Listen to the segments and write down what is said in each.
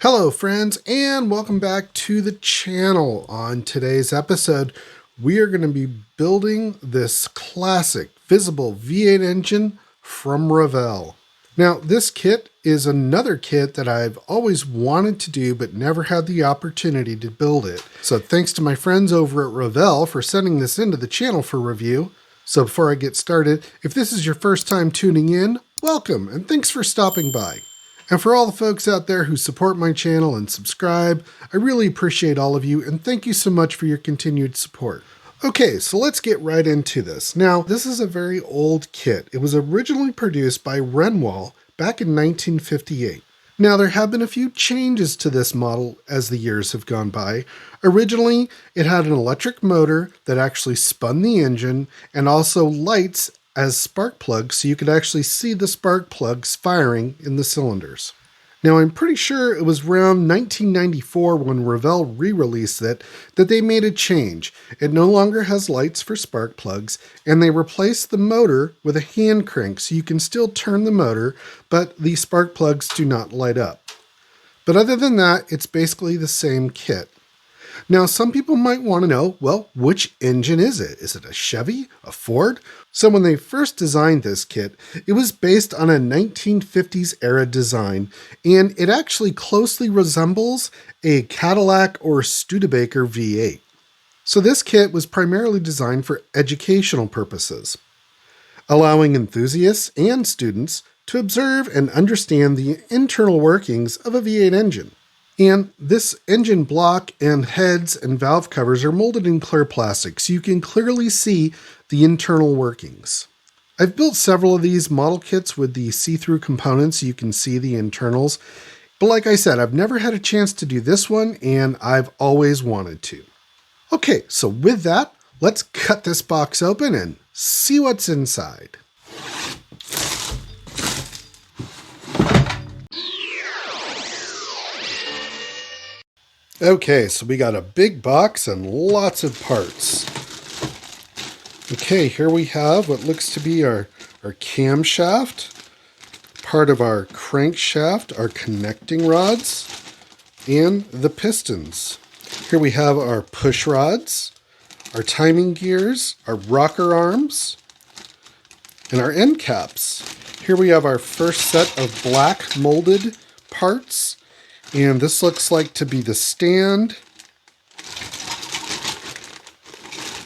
Hello friends, and welcome back to the channel. On today's episode, we are going to be building this classic visible V8 engine from Revell. Now, this kit is another kit that I've always wanted to do but never had the opportunity to build it. So thanks to my friends over at Revell for sending this into the channel for review. So before I get started, if this is your first time tuning in, welcome and thanks for stopping by. And for all the folks out there who support my channel and subscribe, I really appreciate all of you and thank you so much for your continued support. Okay, so let's get right into this. Now, this is a very old kit. It was originally produced by Revell back in 1958. Now, there have been a few changes to this model as the years have gone by. Originally, it had an electric motor that actually spun the engine and also lights as spark plugs, so you could actually see the spark plugs firing in the cylinders. Now, I'm pretty sure it was around 1994 when Revell re-released it that they made a change. It no longer has lights for spark plugs, and they replaced the motor with a hand crank, so you can still turn the motor, but the spark plugs do not light up. But other than that, it's basically the same kit. Now, some people might want to know, well, which engine is it? Is it a Chevy, a Ford? So when they first designed this kit, it was based on a 1950s era design, and it actually closely resembles a Cadillac or Studebaker V8. So this kit was primarily designed for educational purposes, allowing enthusiasts and students to observe and understand the internal workings of a V8 engine. And this engine block and heads and valve covers are molded in clear plastic, so you can clearly see the internal workings. I've built several of these model kits with the see-through components so you can see the internals. But like I said, I've never had a chance to do this one, and I've always wanted to. Okay, so with that, let's cut this box open and see what's inside. Okay, so we got a big box and lots of parts. Okay, here we have what looks to be our camshaft, part of our crankshaft, our connecting rods, and the pistons. Here we have our push rods, our timing gears, our rocker arms, and our end caps. Here we have our first set of black molded parts. And this looks like to be the stand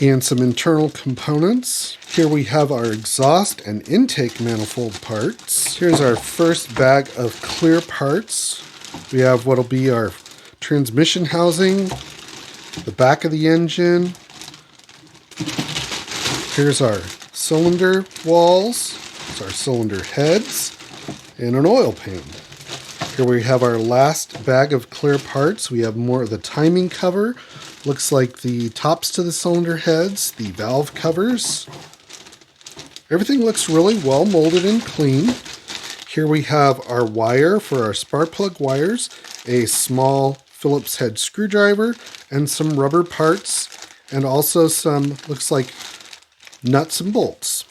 and some internal components. Here we have our exhaust and intake manifold parts. Here's our first bag of clear parts. We have what'll be our transmission housing, the back of the engine. Here's our cylinder walls, it's our cylinder heads, and an oil pan. Here we have our last bag of clear parts. We have more of the timing cover. Looks like the tops to the cylinder heads, the valve covers. Everything looks really well molded and clean. Here we have our wire for our spark plug wires, a small Phillips head screwdriver, and some rubber parts, and also some, looks like, nuts and bolts.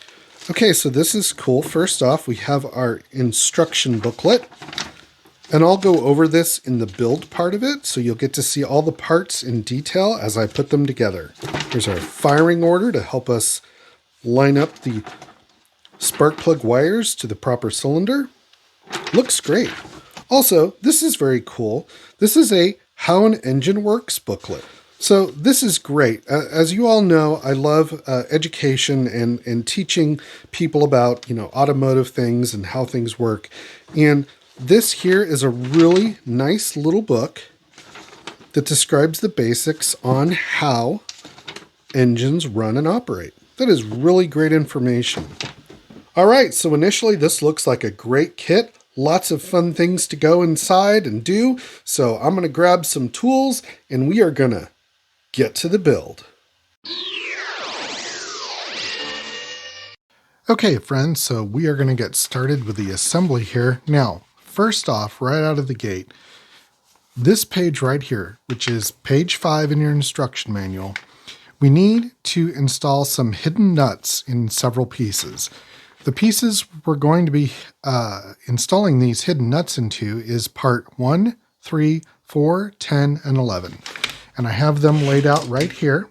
Okay, so this is cool. First off, we have our instruction booklet. And I'll go over this in the build part of it, so you'll get to see all the parts in detail as I put them together. Here's our firing order to help us line up the spark plug wires to the proper cylinder. Looks great. Also, this is very cool. This is a How an Engine Works booklet. So this is great. As you all know, I love education and teaching people about, automotive things and how things work. And this here is a really nice little book that describes the basics on how engines run and operate. That is really great information. All right, so initially this looks like a great kit. Lots of fun things to go inside and do. So I'm going to grab some tools and we are going to get to the build. Okay, friends, so we are going to get started with the assembly here. Now, first off, right out of the gate, this page right here, which is page 5 in your instruction manual, we need to install some hidden nuts in several pieces. The pieces we're going to be installing these hidden nuts into is part 1, 3, 4, 10, and 11. And I have them laid out right here.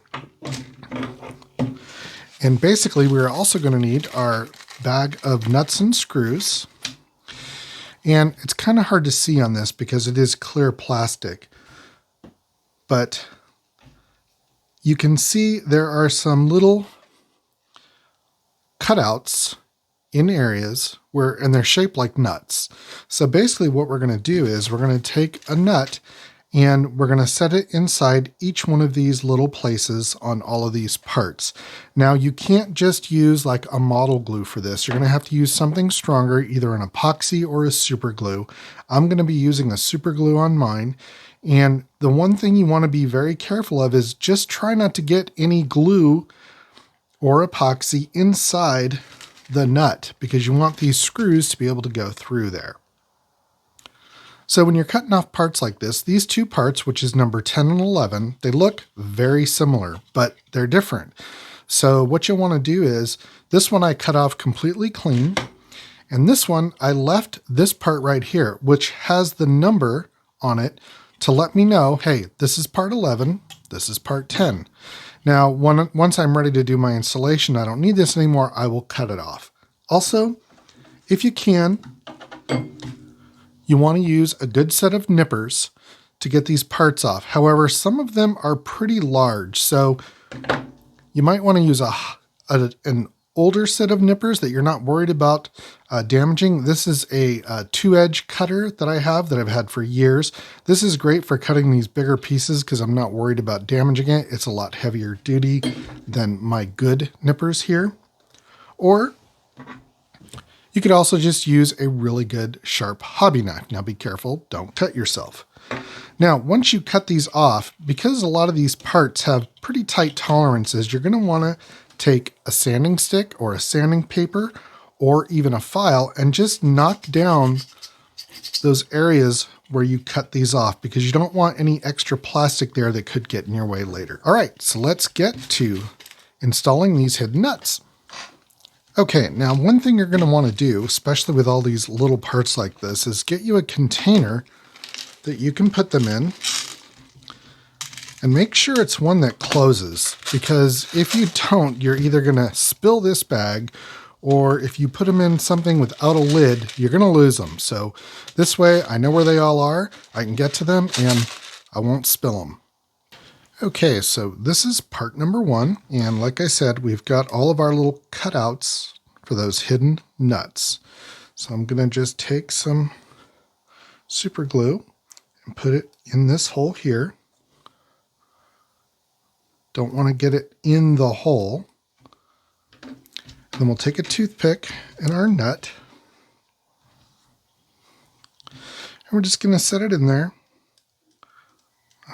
And basically, we're also going to need our bag of nuts and screws. And it's kind of hard to see on this because it is clear plastic. But you can see there are some little cutouts in areas where, and they're shaped like nuts. So basically what we're going to do is we're going to take a nut and we're going to set it inside each one of these little places on all of these parts. Now you can't just use like a model glue for this. You're going to have to use something stronger, either an epoxy or a super glue. I'm going to be using a super glue on mine. And the one thing you want to be very careful of is just try not to get any glue or epoxy inside the nut, because you want these screws to be able to go through there. So when you're cutting off parts like this, these two parts, which is number 10 and 11, they look very similar, but they're different. So what you'll want to do is, this one I cut off completely clean, and this one I left this part right here, which has the number on it to let me know, hey, this is part 11, this is part 10. Now, once I'm ready to do my installation, I don't need this anymore, I will cut it off. Also, if you can, you want to use a good set of nippers to get these parts off. However, some of them are pretty large, so you might want to use an older set of nippers that you're not worried about damaging. This is a 2-edge cutter that I have that I've had for years. This is great for cutting these bigger pieces because I'm not worried about damaging it. It's a lot heavier duty than my good nippers here. Or you could also just use a really good sharp hobby knife. Now be careful, don't cut yourself. Now, once you cut these off, because a lot of these parts have pretty tight tolerances, you're going to want to take a sanding stick or a sanding paper or even a file and just knock down those areas where you cut these off, because you don't want any extra plastic there that could get in your way later. All right, so let's get to installing these hidden nuts. Okay, now one thing you're going to want to do, especially with all these little parts like this, is get you a container that you can put them in. And make sure it's one that closes, because if you don't, you're either going to spill this bag, or if you put them in something without a lid, you're going to lose them. So this way I know where they all are, I can get to them, and I won't spill them. Okay, so this is part number 1. And like I said, we've got all of our little cutouts for those hidden nuts. So I'm going to just take some super glue and put it in this hole here. Don't want to get it in the hole. Then we'll take a toothpick and our nut. And we're just going to set it in there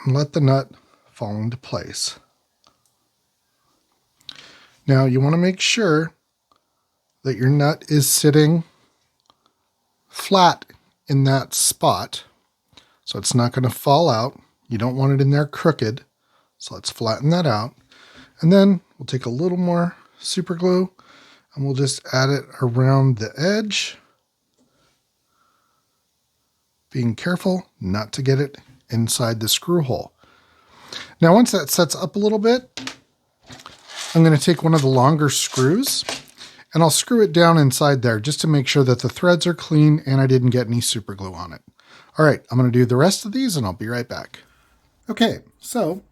and let the nut fall into place. Now you want to make sure that your nut is sitting flat in that spot, so it's not going to fall out. You don't want it in there crooked. So let's flatten that out. And then we'll take a little more super glue and we'll just add it around the edge, being careful not to get it inside the screw hole. Now once that sets up a little bit, I'm going to take one of the longer screws and I'll screw it down inside there just to make sure that the threads are clean and I didn't get any super glue on it. All right, I'm going to do the rest of these and I'll be right back. Okay, so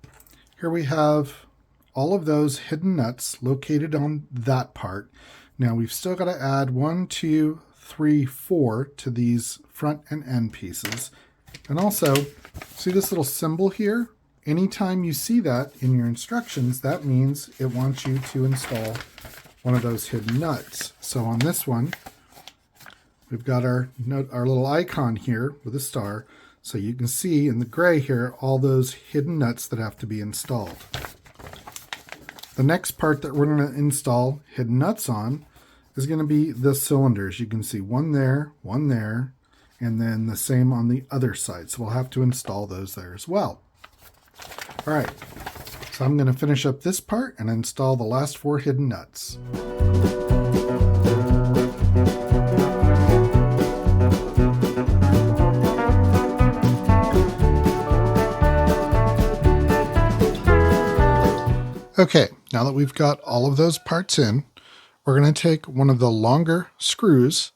here we have all of those hidden nuts located on that part. Now we've still got to add 1, 2, 3, 4 to these front and end pieces. And also, see this little symbol here? Anytime you see that in your instructions, that means it wants you to install one of those hidden nuts. So on this one, we've got our little icon here with a star. So you can see in the gray here, all those hidden nuts that have to be installed. The next part that we're going to install hidden nuts on is going to be the cylinders. You can see one there, and then the same on the other side. So we'll have to install those there as well. All right, so I'm going to finish up this part and install the last 4 hidden nuts. Okay, now that we've got all of those parts in, we're going to take one of the longer screws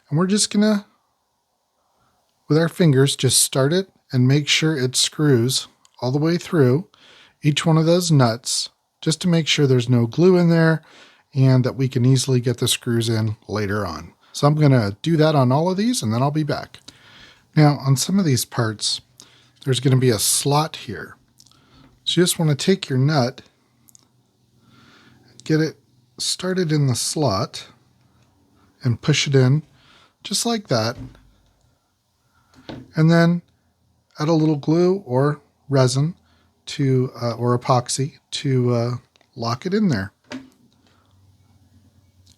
and we're just going to, with our fingers, just start it and make sure it screws all the way through each one of those nuts, just to make sure there's no glue in there and that we can easily get the screws in later on. So I'm going to do that on all of these and then I'll be back. Now on some of these parts, there's going to be a slot here. So you just want to take your nut, get it started in the slot and push it in just like that. And then add a little glue or resin to or epoxy to lock it in there.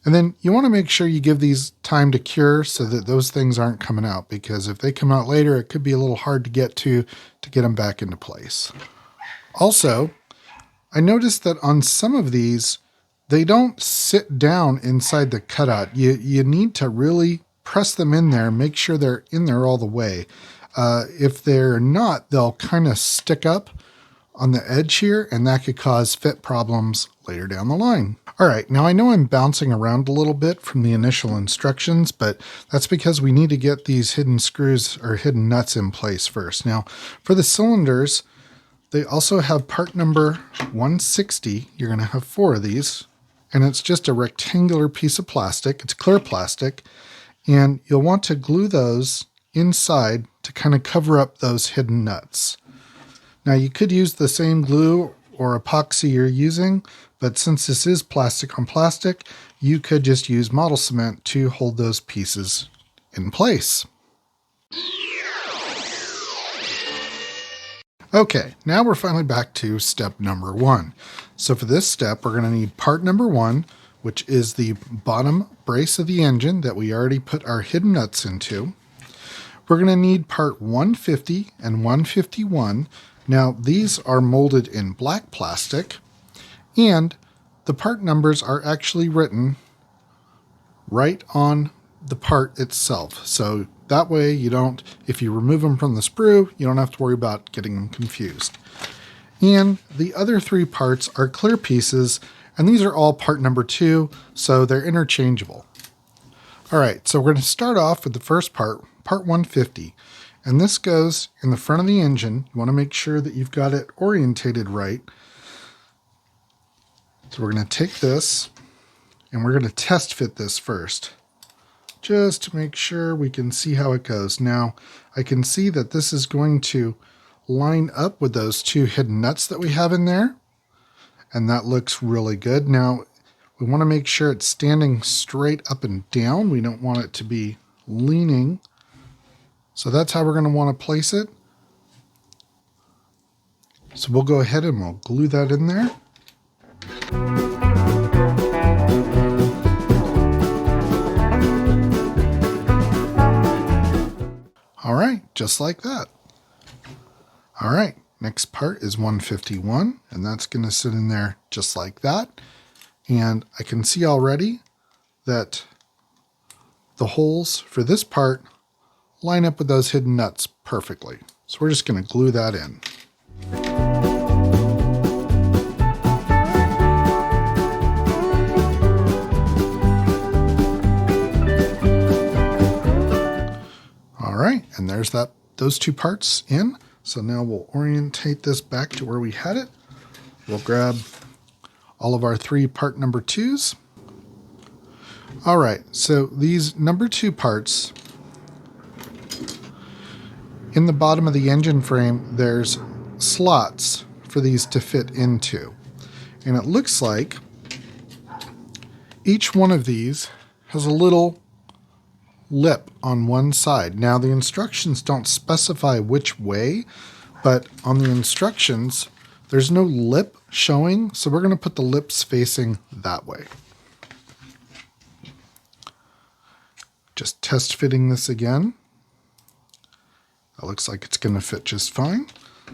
And then you want to make sure you give these time to cure so that those things aren't coming out, because if they come out later, it could be a little hard to get them back into place. Also, I noticed that on some of these, they don't sit down inside the cutout. You need to really press them in there, make sure they're in there all the way. If they're not, they'll kind of stick up on the edge here, and that could cause fit problems later down the line. All right, now I know I'm bouncing around a little bit from the initial instructions, but that's because we need to get these hidden screws or hidden nuts in place first. Now, for the cylinders, they also have part number 160. You're going to have 4 of these, and it's just a rectangular piece of plastic. It's clear plastic, and you'll want to glue those inside to kind of cover up those hidden nuts. Now you could use the same glue or epoxy you're using, but since this is plastic on plastic, you could just use model cement to hold those pieces in place. Okay, now we're finally back to step number 1. So for this step, we're going to need part number 1, which is the bottom brace of the engine that we already put our hidden nuts into. We're going to need part 150 and 151. Now, these are molded in black plastic, and the part numbers are actually written right on the part itself. So that way if you remove them from the sprue, you don't have to worry about getting them confused. And the other 3 parts are clear pieces, and these are all part number 2, so they're interchangeable. All right, so we're going to start off with the first part, part 150. And this goes in the front of the engine. You want to make sure that you've got it orientated right. So we're going to take this and we're going to test fit this first, just to make sure we can see how it goes. Now, I can see that this is going to line up with those 2 hidden nuts that we have in there, and that looks really good. Now, we want to make sure it's standing straight up and down. We don't want it to be leaning. So that's how we're going to want to place it. So we'll go ahead and we'll glue that in there. All right, just like that. All right, next part is 151, and that's going to sit in there just like that. And I can see already that the holes for this part line up with those hidden nuts perfectly. So we're just going to glue that in. All right, and there's those 2 parts in. So now we'll orientate this back to where we had it. We'll grab all of our 3 part number 2s. All right, so these number 2 parts, in the bottom of the engine frame, there's slots for these to fit into. And it looks like each one of these has a little lip on one side. Now, the instructions don't specify which way, but on the instructions, there's no lip showing, so we're going to put the lips facing that way. Just test fitting this again. That looks like it's going to fit just fine.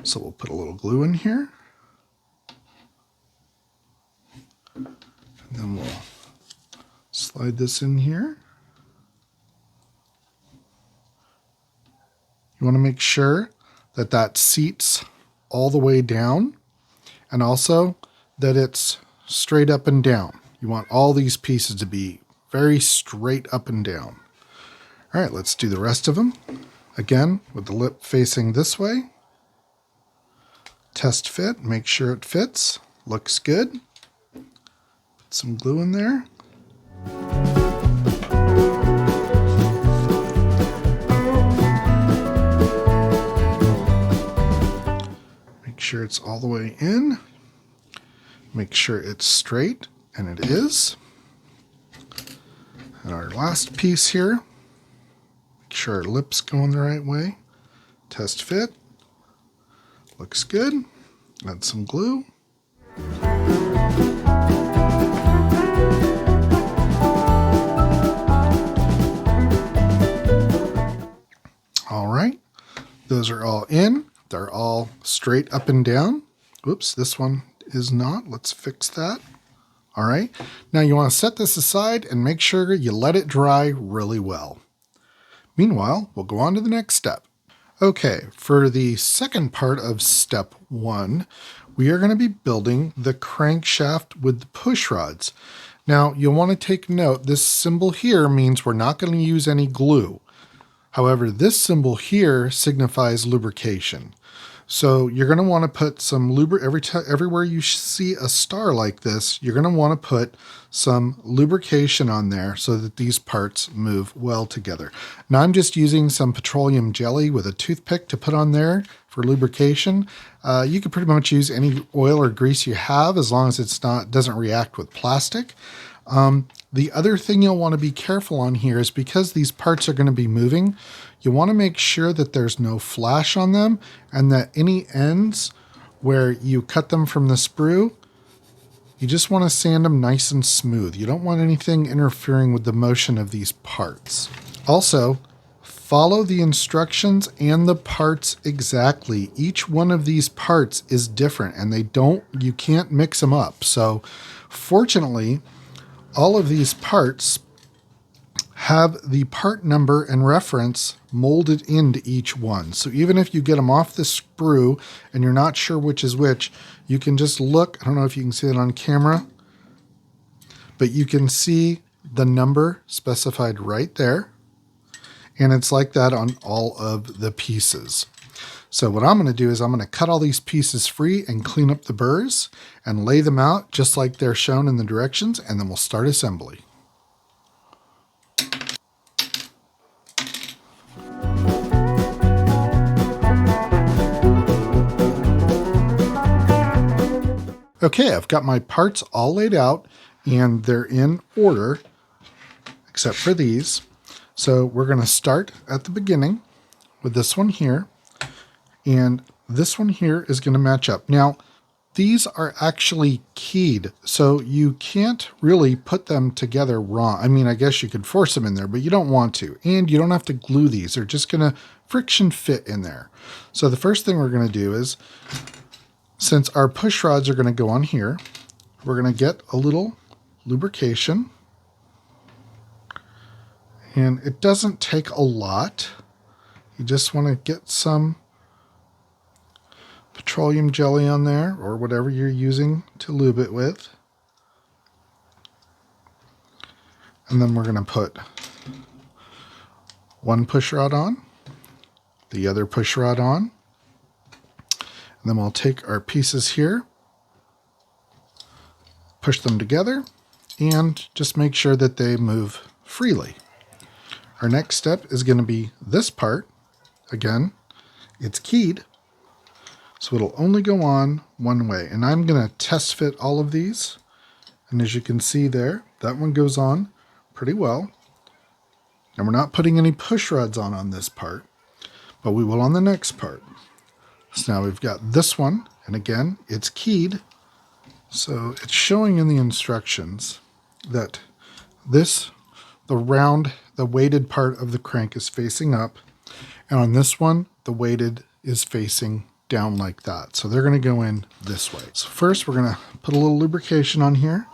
So we'll put a little glue in here. And then we'll slide this in here. You want to make sure that that seats all the way down. And also that it's straight up and down. You want all these pieces to be very straight up and down. All right, let's do the rest of them. Again, with the lip facing this way. Test fit, make sure it fits. Looks good. Put some glue in there. Make sure it's all the way in. Make sure it's straight, and it is. And our last piece here, make sure our lip's going the right way. Test fit. Looks good. Add some glue. All right, those are all in. They're all straight up and down. Oops, this one is not. Let's fix that. All right, now you want to set this aside and make sure you let it dry really well. Meanwhile, we'll go on to the next step. Okay, for the second part of step 1, we are going to be building the crankshaft with the push rods. Now, you'll want to take note, this symbol here means we're not going to use any glue. However, this symbol here signifies lubrication. So you're going to want to put some everywhere you see a star like this, you're going to want to put some lubrication on there so that these parts move well together. Now I'm just using some petroleum jelly with a toothpick to put on there for lubrication. You can pretty much use any oil or grease you have as long as doesn't react with plastic. The other thing you'll want to be careful on here is because these parts are going to be moving, you want to make sure that there's no flash on them and that any ends where you cut them from the sprue, you just want to sand them nice and smooth. You don't want anything interfering with the motion of these parts. Also, follow the instructions and the parts exactly. Each one of these parts is different and you can't mix them up. So fortunately, all of these parts have the part number and reference molded into each one. So even if you get them off the sprue and you're not sure which is which, you can just look. I don't know if you can see it on camera, but you can see the number specified right there. And it's like that on all of the pieces. So what I'm going to do is I'm going to cut all these pieces free and clean up the burrs and lay them out just like they're shown in the directions, and then we'll start assembly. Okay, I've got my parts all laid out and they're in order, except for these. So we're going to start at the beginning with this one here, and this one here is going to match up. Now, these are actually keyed, so you can't really put them together wrong. I mean, I guess you could force them in there, but you don't want to. And you don't have to glue these. They're just going to friction fit in there. So the first thing we're going to do is, since our push rods are going to go on here, we're going to get a little lubrication. And it doesn't take a lot. You just want to get some petroleum jelly on there or whatever you're using to lube it with. And then we're going to put one push rod on, the other push rod on. And then we'll take our pieces here, push them together, and just make sure that they move freely. Our next step is going to be this part. Again, it's keyed, so it'll only go on one way. And I'm going to test fit all of these. And as you can see there, that one goes on pretty well. And we're not putting any push rods on this part, but we will on the next part. So now we've got this one, and again, it's keyed. So it's showing in the instructions that the weighted part of the crank is facing up, and on this one, the weighted is facing down like that. So they're going to go in this way. So first, we're going to put a little lubrication on here,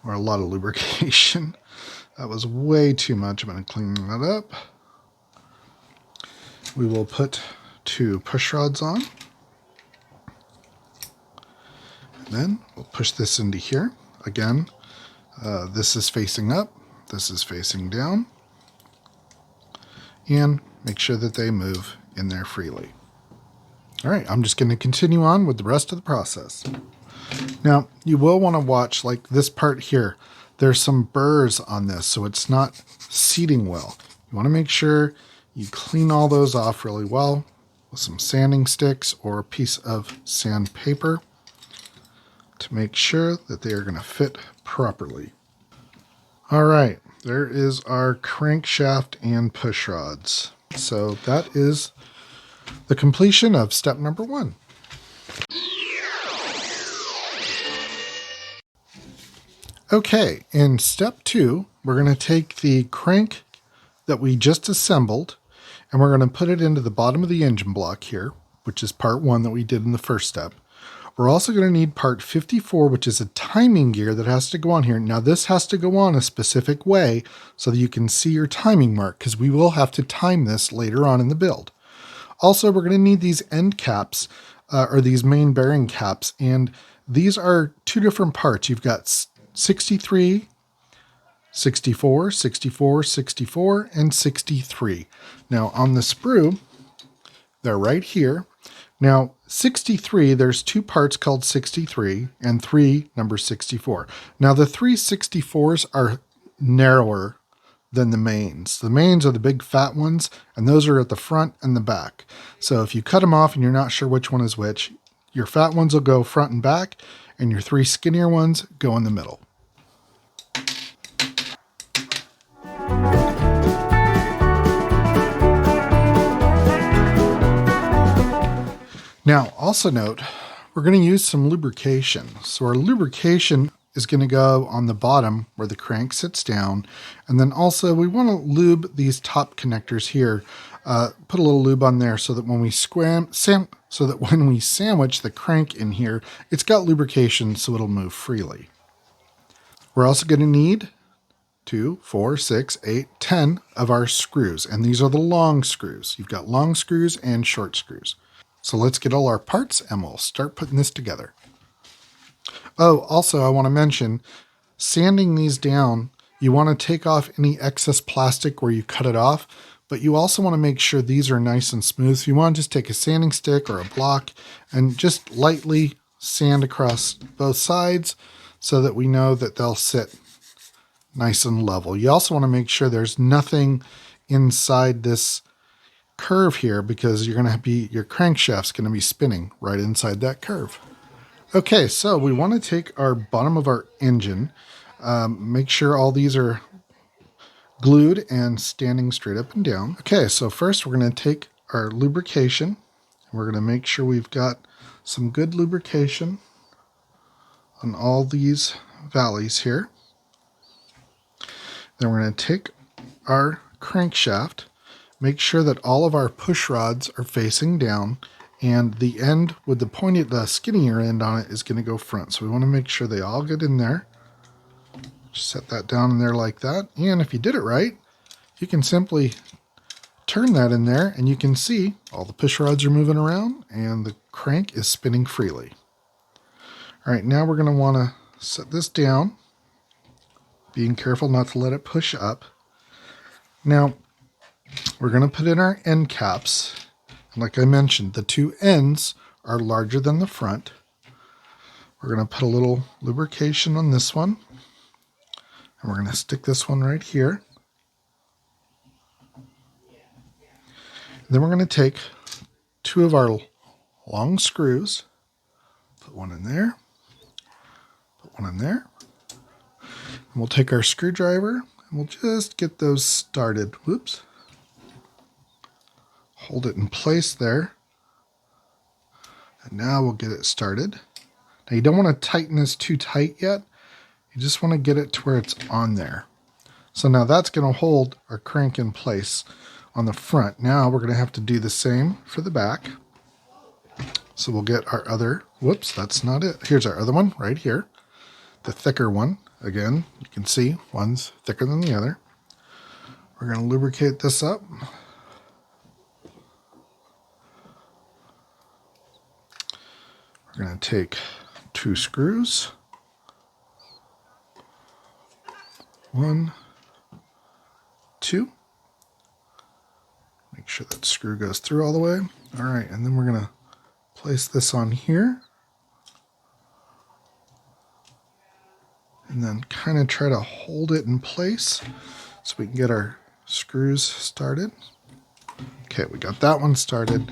or a lot of lubrication. That was way too much. I'm going to clean that up. We will put 2 push rods on. Then we'll push this into here. Again, this is facing up, this is facing down, and make sure that they move in there freely. All right, I'm just going to continue on with the rest of the process. Now, you will want to watch, like this part here, there's some burrs on this, so it's not seating well. You want to make sure you clean all those off really well with some sanding sticks or a piece of sandpaper to make sure that they are going to fit properly. All right, there is our crankshaft and push rods. So that is the completion of step number 1. Okay, in step 2, we're going to take the crank that we just assembled and we're going to put it into the bottom of the engine block here, which is part 1 that we did in the first step. We're also going to need part 54, which is a timing gear that has to go on here. Now this has to go on a specific way so that you can see your timing mark, because we will have to time this later on in the build. Also, we're going to need these end caps, or these main bearing caps, and these are 2 different parts. You've got 63, 64, 64, 64, and 63. Now on the sprue, they're right here. Now 63, there's 2 parts called 63 and 3 number 64. Now the 3 64s are narrower than the mains. The mains are the big fat ones, and those are at the front and the back. So if you cut them off and you're not sure which one is which, your fat ones will go front and back, and your 3 skinnier ones go in the middle. Now, also note, we're going to use some lubrication. So our lubrication is going to go on the bottom where the crank sits down. And then also we want to lube these top connectors here. Put a little lube on there so that when we sandwich the crank in here, it's got lubrication so it'll move freely. We're also going to need 2, 4, 6, 8, 10 of our screws. And these are the long screws. You've got long screws and short screws. So let's get all our parts and we'll start putting this together. Oh, also I want to mention, sanding these down, you want to take off any excess plastic where you cut it off, but you also want to make sure these are nice and smooth. So you want to just take a sanding stick or a block and just lightly sand across both sides so that we know that they'll sit nice and level. You also want to make sure there's nothing inside this curve here, because your crankshaft's going to be spinning right inside that curve. Okay, so we want to take our bottom of our engine, make sure all these are glued and standing straight up and down. Okay, so first we're going to take our lubrication. We're going to make sure we've got some good lubrication on all these valleys here. Then we're going to take our crankshaft, make sure that all of our push rods are facing down, and the end with the skinnier end on it is going to go front. So we want to make sure they all get in there. Just set that down in there like that. And if you did it right, you can simply turn that in there and you can see all the push rods are moving around and the crank is spinning freely. All right, now we're going to want to set this down, being careful not to let it push up. Now, we're going to put in our end caps. And like I mentioned, the 2 ends are larger than the front. We're going to put a little lubrication on this one. And we're going to stick this one right here. And then we're going to take 2 of our long screws, put one in there, put one in there. And we'll take our screwdriver and we'll just get those started. Whoops. Hold it in place there. And now we'll get it started. Now you don't want to tighten this too tight yet. You just want to get it to where it's on there. So now that's going to hold our crank in place on the front. Now we're going to have to do the same for the back. So we'll get our other, whoops, that's not it. Here's our other one right here. The thicker one. Again, you can see one's thicker than the other. We're going to lubricate this up. We're going to take 2 screws. 1, 2. Make sure that screw goes through all the way. All right, and then we're going to place this on here. And then kind of try to hold it in place so we can get our screws started. Okay, we got that one started.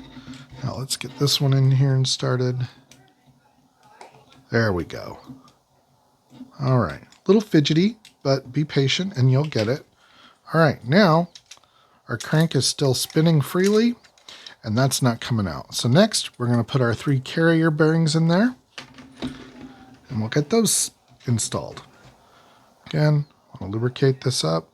Now let's get this one in here and started. There we go. All right, a little fidgety, but be patient and you'll get it. All right, now our crank is still spinning freely and that's not coming out. So next we're going to put our 3 carrier bearings in there and we'll get those installed. Again, I'll lubricate this up.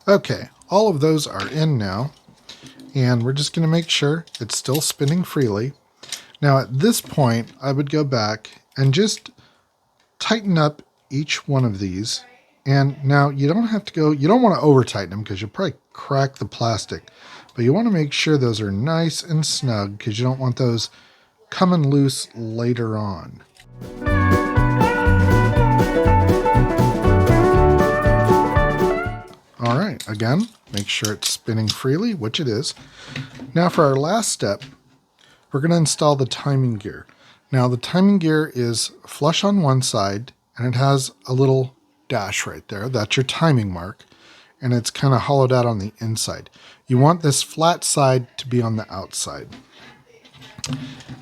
Okay, all of those are in now, and we're just going to make sure it's still spinning freely. Now at this point, I would go back and just tighten up each one of these. And now you don't have to go, you don't want to over tighten them because you'll probably crack the plastic, but you want to make sure those are nice and snug because you don't want those coming loose later on. All right, again, make sure it's spinning freely, which it is. Now for our last step, we're going to install the timing gear. Now the timing gear is flush on one side and it has a little dash right there. That's your timing mark. And it's kind of hollowed out on the inside. You want this flat side to be on the outside.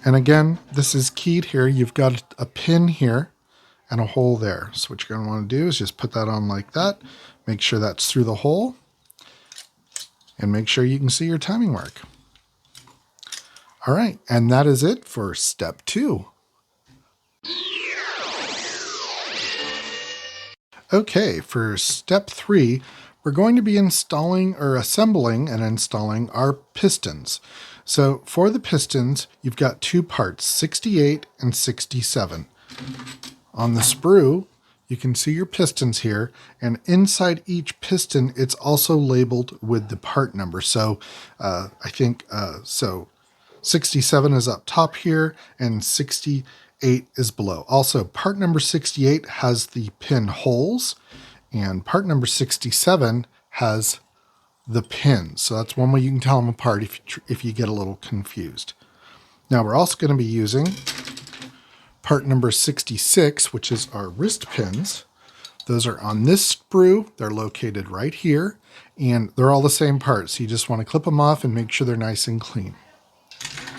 And again, this is keyed here. You've got a pin here and a hole there. So what you're going to want to do is just put that on like that. Make sure that's through the hole. And make sure you can see your timing mark. All right, and that is it for step 2. Okay, for step 3, we're going to be installing or assembling and installing our pistons. So for the pistons, you've got 2 parts, 68 and 67. On the sprue, you can see your pistons here, and inside each piston, it's also labeled with the part number. So I think, 67 is up top here, and 68 is below. Also, part number 68 has the pin holes, and part number 67 has the pins. So that's one way you can tell them apart if you get a little confused. Now we're also going to be using part number 66, which is our wrist pins. Those are on this sprue. They're located right here, and they're all the same part. So you just want to clip them off and make sure they're nice and clean.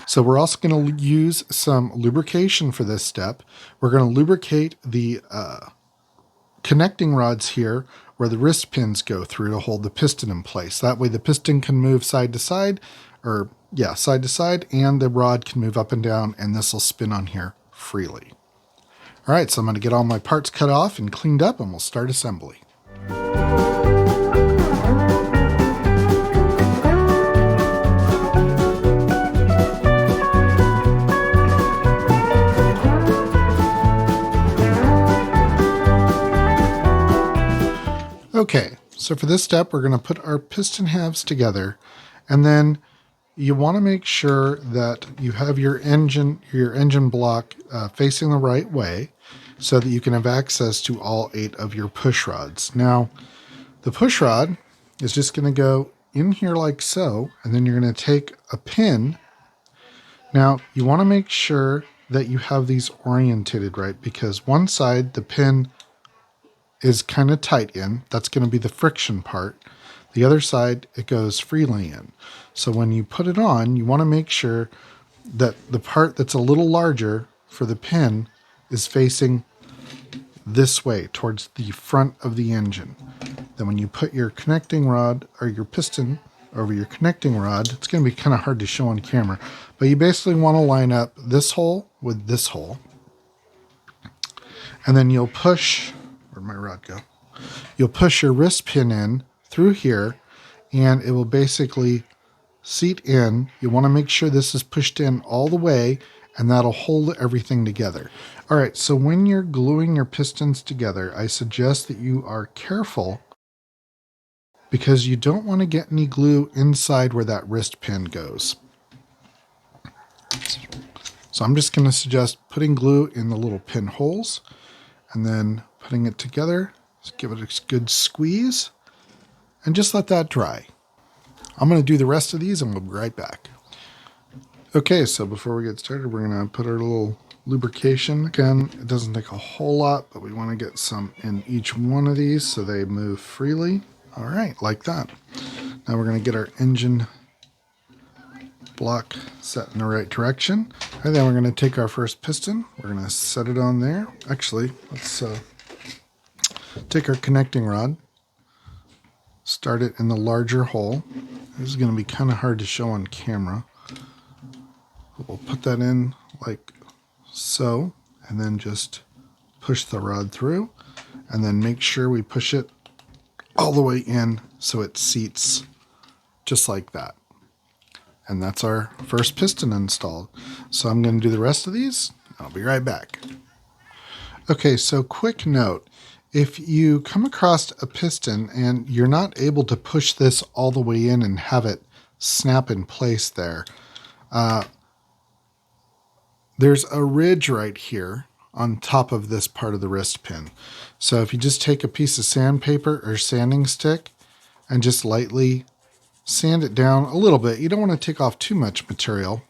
So we're also going to use some lubrication for this step. We're going to lubricate the connecting rods here where the wrist pins go through to hold the piston in place. That way the piston can move side to side, side to side, and the rod can move up and down, and this will spin on here freely. All right, so I'm going to get all my parts cut off and cleaned up, and we'll start assembly. Okay, so for this step, we're going to put our piston halves together, and then you want to make sure that you have your engine block facing the right way so that you can have access to all 8 of your push rods. Now, the push rod is just going to go in here like so, and then you're going to take a pin. Now, you want to make sure that you have these orientated right, because one side, the pin is kind of tight in. That's going to be the friction part. The other side, it goes freely in. So when you put it on, you want to make sure that the part that's a little larger for the pin is facing this way towards the front of the engine. Then when you put your connecting rod or your piston over your connecting rod, it's going to be kind of hard to show on camera, but you basically want to line up this hole with this hole. And then you'll push, where'd my rod go? You'll push your wrist pin in through here, and it will basically seat in. You want to make sure this is pushed in all the way, and that'll hold everything together. All right, so when you're gluing your pistons together, I suggest that you are careful because you don't want to get any glue inside where that wrist pin goes. So I'm just going to suggest putting glue in the little pin holes and then putting it together. Just give it a good squeeze and just let that dry. I'm going to do the rest of these and we'll be right back. Okay, so before we get started, we're going to put our little lubrication. Again, it doesn't take a whole lot, but we want to get some in each one of these so they move freely. All right, like that. Now we're going to get our engine block set in the right direction. And then we're going to take our first piston. We're going to set it on there. Actually, let's take our connecting rod, start it in the larger hole. This is going to be kind of hard to show on camera. We'll put that in like so, and then just push the rod through, and then make sure we push it all the way in so it seats just like that. And that's our first piston installed. So I'm going to do the rest of these. I'll be right back. Okay, so quick note. If you come across a piston and you're not able to push this all the way in and have it snap in place there, there's a ridge right here on top of this part of the wrist pin. So if you just take a piece of sandpaper or sanding stick and just lightly sand it down a little bit. You don't want to take off too much material,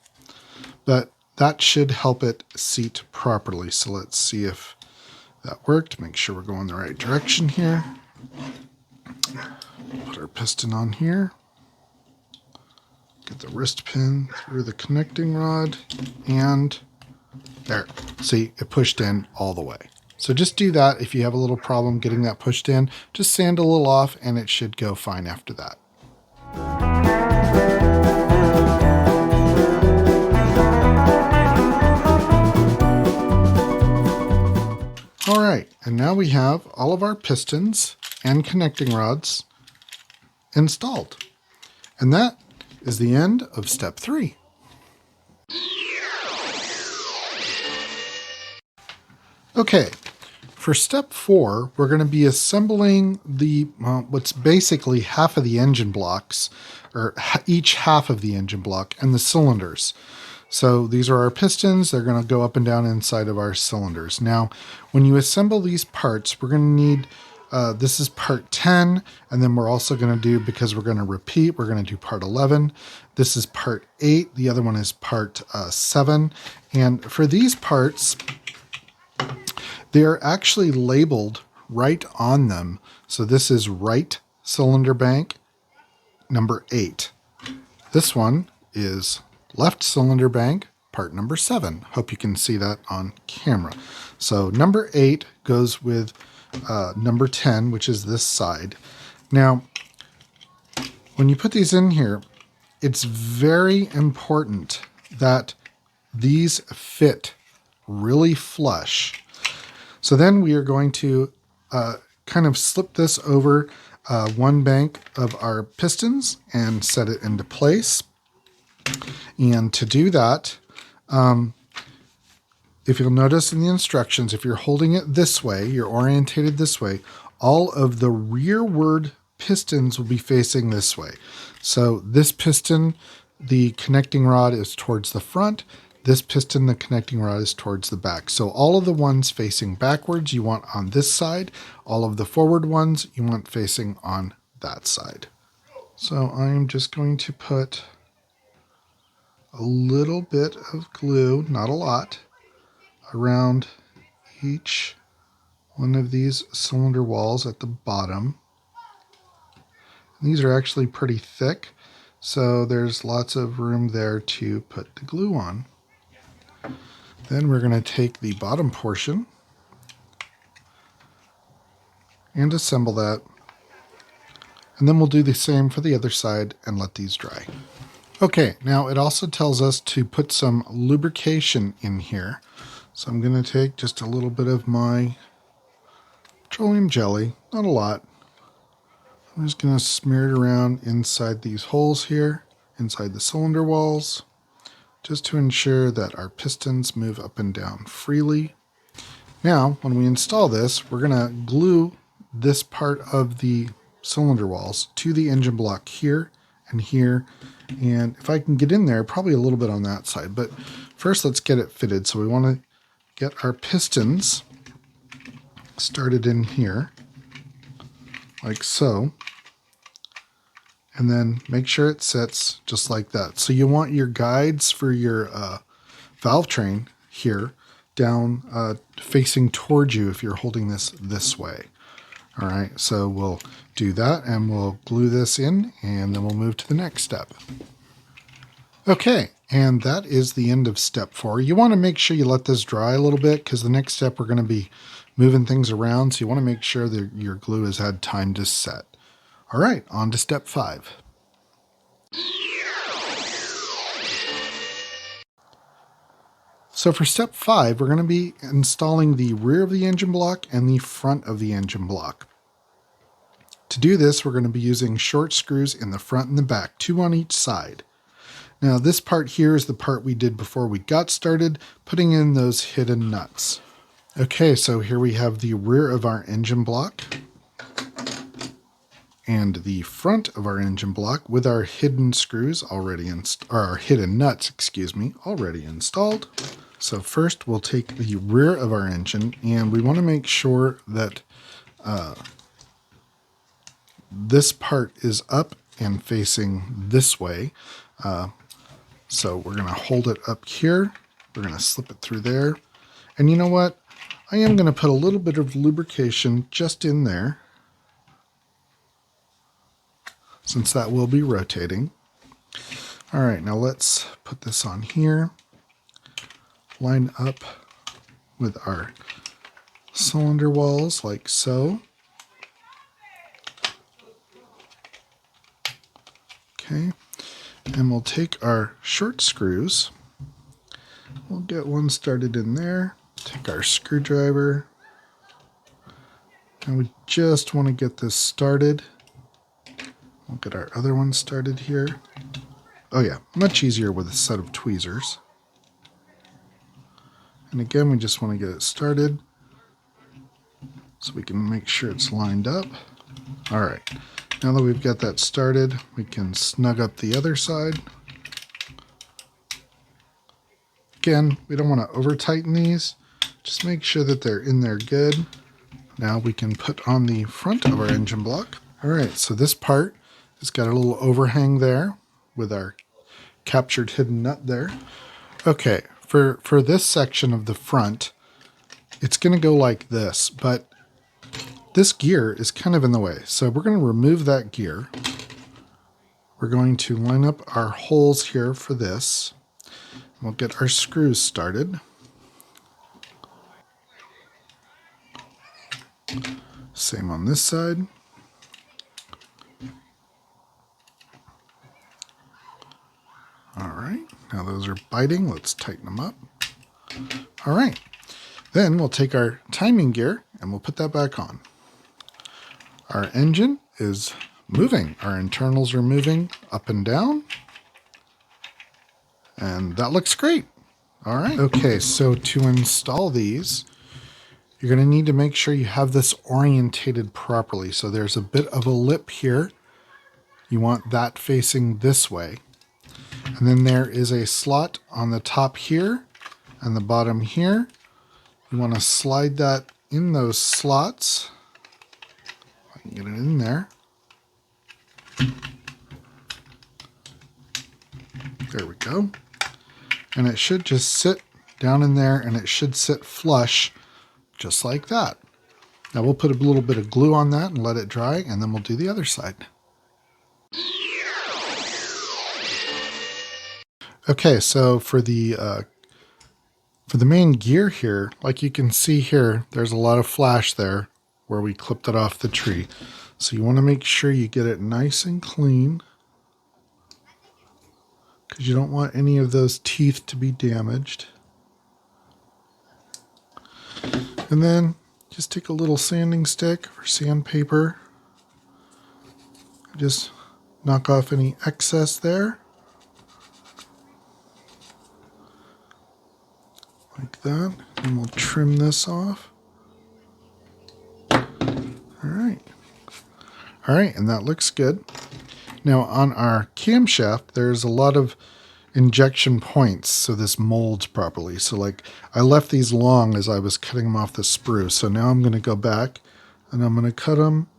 but that should help it seat properly. So let's see if that worked. Make sure we're going the right direction here. Put our piston on here. Get the wrist pin through the connecting rod, and there. See, it pushed in all the way. So just do that. If you have a little problem getting that pushed in, just sand a little off and it should go fine after that. All right, and now we have all of our pistons and connecting rods installed. And that is the end of step 3. Okay, for step 4, we're going to be assembling the what's basically half of the engine blocks, or each half of the engine block, and the cylinders. So these are our pistons. They're going to go up and down inside of our cylinders. Now, when you assemble these parts, we're going to need, this is part 10, and then we're also going to do, because we're going to repeat, we're going to do part 11. This is part 8. The other one is part 7. And for these parts, they're actually labeled right on them. So this is right cylinder bank number 8. This one is left cylinder bank part number 7. Hope you can see that on camera. So number 8 goes with number 10, which is this side. Now, when you put these in here, it's very important that these fit really flush. So then we are going to kind of slip this over one bank of our pistons and set it into place. And to do that, if you'll notice in the instructions, if you're holding it this way, you're orientated this way, all of the rearward pistons will be facing this way. So this piston, the connecting rod is towards the front. This piston, the connecting rod is towards the back. So all of the ones facing backwards you want on this side. All of the forward ones you want facing on that side. So I'm just going to put a little bit of glue, not a lot, around each one of these cylinder walls at the bottom. These are actually pretty thick, so there's lots of room there to put the glue on. Then we're going to take the bottom portion and assemble that. And then we'll do the same for the other side and let these dry. Okay, now it also tells us to put some lubrication in here. So I'm going to take just a little bit of my petroleum jelly, not a lot. I'm just going to smear it around inside these holes here, inside the cylinder walls, just to ensure that our pistons move up and down freely. Now, when we install this, we're going to glue this part of the cylinder walls to the engine block here and here. And if I can get in there, probably a little bit on that side. But first, let's get it fitted. So we want to get our pistons started in here, like so. And then make sure it sits just like that. So you want your guides for your valve train here down facing towards you if you're holding this way. All right, so we'll do that and we'll glue this in and then we'll move to the next step. Okay, and that is the end of step 4. You want to make sure you let this dry a little bit because the next step we're going to be moving things around. So you want to make sure that your glue has had time to set. All right, on to step 5. So for step 5, we're going to be installing the rear of the engine block and the front of the engine block. To do this, we're going to be using short screws in the front and the back, 2 on each side. Now this part here is the part we did before we got started, putting in those hidden nuts. Okay, so here we have the rear of our engine block and the front of our engine block with our hidden screws already our hidden nuts, already installed. So first we'll take the rear of our engine and we want to make sure that this part is up and facing this way. So we're going to hold it up here. We're going to slip it through there. And you know what? I am going to put a little bit of lubrication just in there, since that will be rotating. All right, now let's put this on here. Line up with our cylinder walls like so. Okay, and we'll take our short screws. We'll get one started in there. Take our screwdriver. And we just want to get this started. We'll get our other one started here. Oh yeah, much easier with a set of tweezers. And again, we just want to get it started so we can make sure it's lined up. All right, now that we've got that started, we can snug up the other side. Again, we don't want to over tighten these. Just make sure that they're in there good. Now we can put on the front of our engine block. All right, so this part has got a little overhang there with our captured hidden nut there. Okay, for this section of the front, it's going to go like this, but this gear is kind of in the way. So we're going to remove that gear. We're going to line up our holes here for this. We'll get our screws started. Same on this side. All right, now those are biting. Let's tighten them up. All right, then we'll take our timing gear and we'll put that back on. Our engine is moving. Our internals are moving up and down. And that looks great. All right. Okay, so to install these, you're going to need to make sure you have this orientated properly. So there's a bit of a lip here. You want that facing this way. And then there is a slot on the top here and the bottom here. You want to slide that in those slots. I can get it in there. There we go. And it should just sit down in there and it should sit flush just like that. Now we'll put a little bit of glue on that and let it dry, and then we'll do the other side. Okay, so for the main gear here, like you can see here, there's a lot of flash there where we clipped it off the tree. So you want to make sure you get it nice and clean, because you don't want any of those teeth to be damaged. And then just take a little sanding stick or sandpaper. Just knock off any excess there. Like that. And we'll trim this off. All right. All right, and that looks good. Now on our camshaft, there's a lot of injection points so this molds properly. So like I left these long as I was cutting them off the sprue. So now I'm going to go back and I'm going to cut them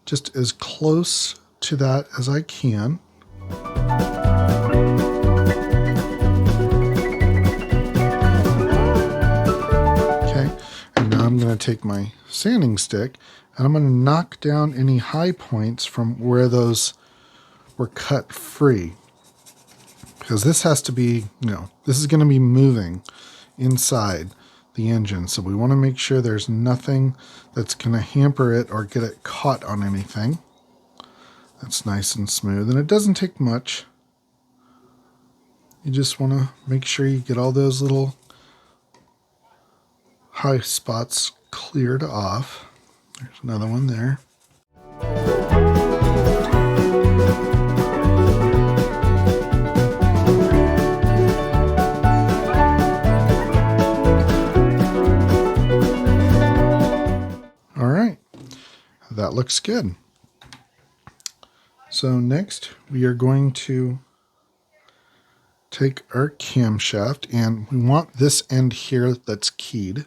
just as close to that as I can. Okay, and now I'm going to take my sanding stick and I'm going to knock down any high points from where those were cut free. Because this has to be, this is going to be moving inside the engine. So we want to make sure there's nothing that's going to hamper it or get it caught on anything. That's nice and smooth. And it doesn't take much. You just want to make sure you get all those little high spots cleared off. There's another one there. That looks good. So next we are going to take our camshaft and we want this end here that's keyed.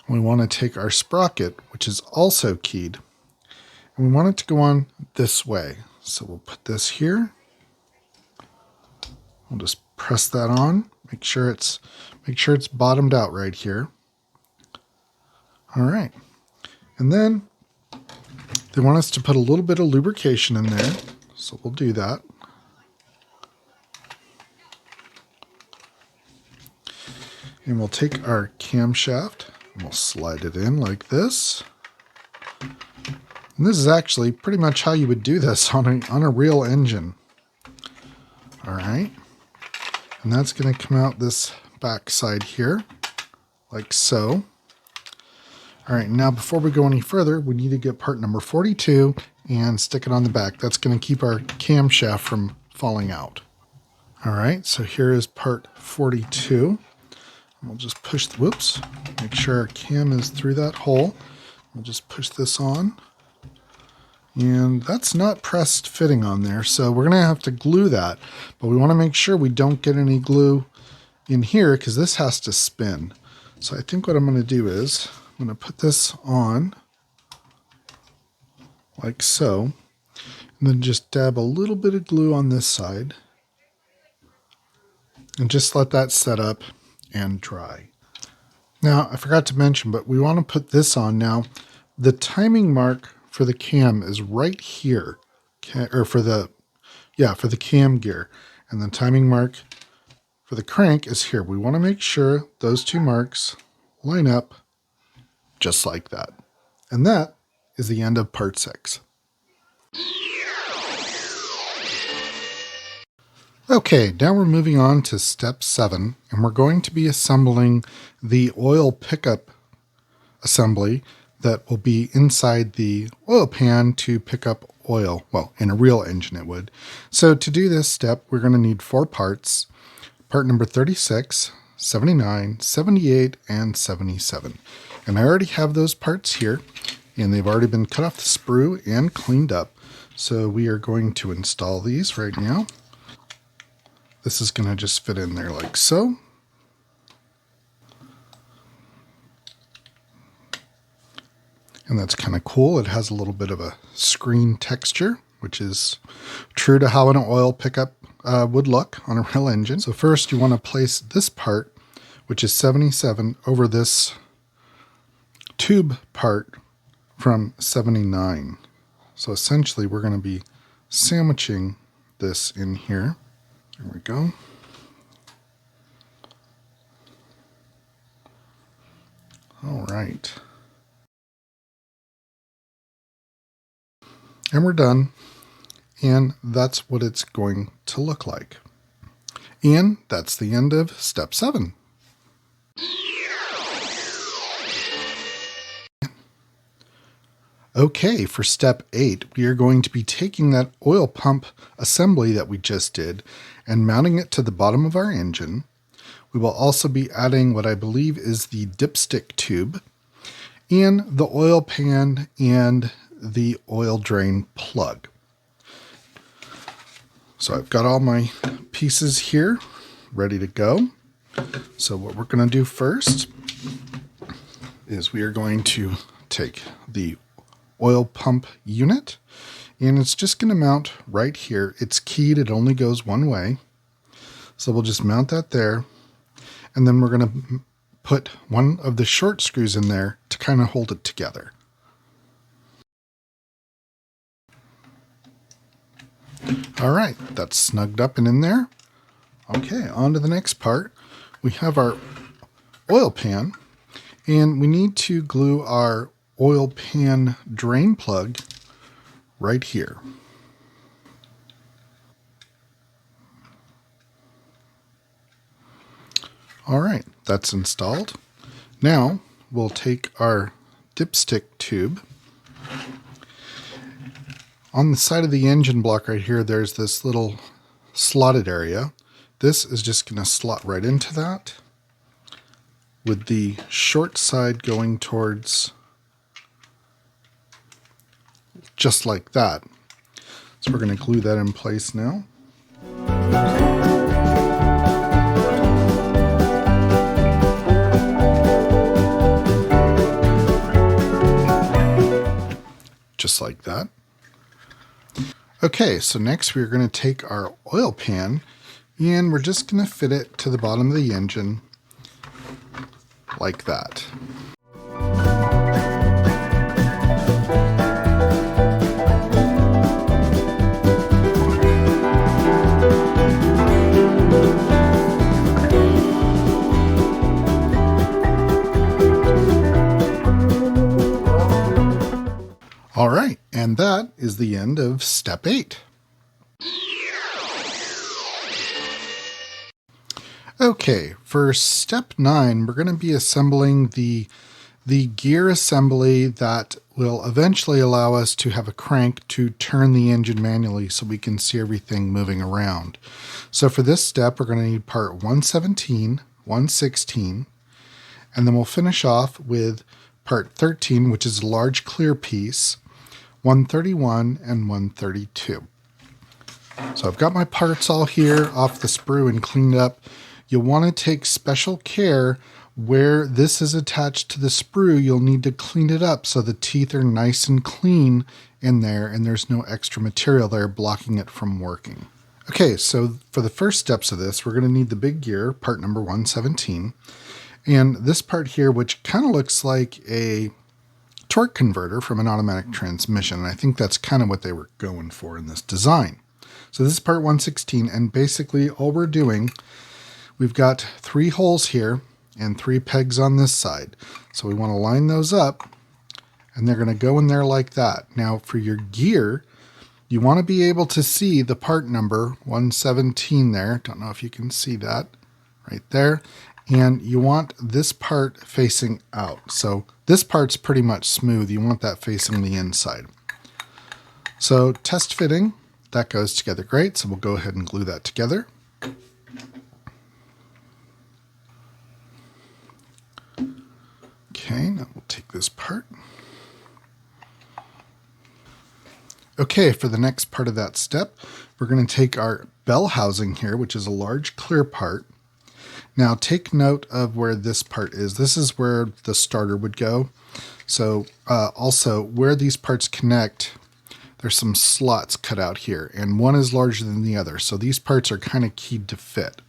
We want to take our sprocket, which is also keyed, and we want it to go on this way. So we'll put this here. We'll just press that on. Make sure it's bottomed out right here. All right. And then they want us to put a little bit of lubrication in there, so we'll do that. And we'll take our camshaft and we'll slide it in like this. And this is actually pretty much how you would do this on a real engine. All right. And that's going to come out this back side here, like so. All right, now before we go any further, we need to get part number 42 and stick it on the back. That's going to keep our camshaft from falling out. All right, so here is part 42. We'll just push, make sure our cam is through that hole. We'll just push this on. And that's not pressed fitting on there, so we're going to have to glue that. But we want to make sure we don't get any glue in here because this has to spin. So I think what I'm going to do is I'm going to put this on like so, and then just dab a little bit of glue on this side and just let that set up and dry. Now, I forgot to mention, but we want to put this on now. The timing mark for the cam is right here, or for the cam gear, and the timing mark for the crank is here. We want to make sure those two marks line up just like that. And that is the end of part 6. Okay, now we're moving on to step 7, and we're going to be assembling the oil pickup assembly that will be inside the oil pan to pick up oil. Well, in a real engine it would. So to do this step, we're going to need 4 parts. Part number 36, 79, 78, and 77. And I already have those parts here, and they've already been cut off the sprue and cleaned up. So we are going to install these right now. This is going to just fit in there like so. And that's kind of cool. It has a little bit of a screen texture, which is true to how an oil pickup would look on a real engine. So first you want to place this part, which is 77, over this tube part from 79. So essentially we're going to be sandwiching this in here. There we go. All right. And we're done. And that's what it's going to look like. And that's the end of step 7. Okay, for step 8, we are going to be taking that oil pump assembly that we just did and mounting it to the bottom of our engine. We will also be adding what I believe is the dipstick tube and the oil pan and the oil drain plug. So I've got all my pieces here ready to go. So what we're going to do first is we are going to take the oil pump unit, and it's just going to mount right here. It's keyed, it only goes one way. So we'll just mount that there, and then we're going to put one of the short screws in there to kind of hold it together. All right, that's snugged up and in there. Okay, on to the next part. We have our oil pan, and we need to glue our oil pan drain plug right here. All right, that's installed. Now we'll take our dipstick tube. On the side of the engine block right here, there's this little slotted area. This is just going to slot right into that, with the short side going towards just like that. So we're going to glue that in place now. Just like that. Okay, so next we're going to take our oil pan and we're just going to fit it to the bottom of the engine like that. All right, and that is the end of step 8. Okay, for step 9, we're going to be assembling the gear assembly that will eventually allow us to have a crank to turn the engine manually so we can see everything moving around. So for this step, we're going to need part 117, 116, and then we'll finish off with part 13, which is a large clear piece, 131 and 132. So I've got my parts all here off the sprue and cleaned up. You'll want to take special care where this is attached to the sprue. You'll need to clean it up so the teeth are nice and clean in there and there's no extra material there blocking it from working. Okay, so for the first steps of this, we're going to need the big gear, part number 117. And this part here, which kind of looks like a torque converter from an automatic transmission. And I think that's kind of what they were going for in this design. So this is part 116, and basically all we're doing, we've got 3 holes here and 3 pegs on this side. So we want to line those up, and they're going to go in there like that. Now for your gear, you want to be able to see the part number 117 there. Don't know if you can see that right there. And you want this part facing out. So this part's pretty much smooth. You want that facing the inside. So test fitting, that goes together great. So we'll go ahead and glue that together. Okay, now we'll take this part. Okay, for the next part of that step, we're going to take our bell housing here, which is a large clear part. Now take note of where this part is. This is where the starter would go. So also where these parts connect, there's some slots cut out here, and one is larger than the other. So these parts are kind of keyed to fit.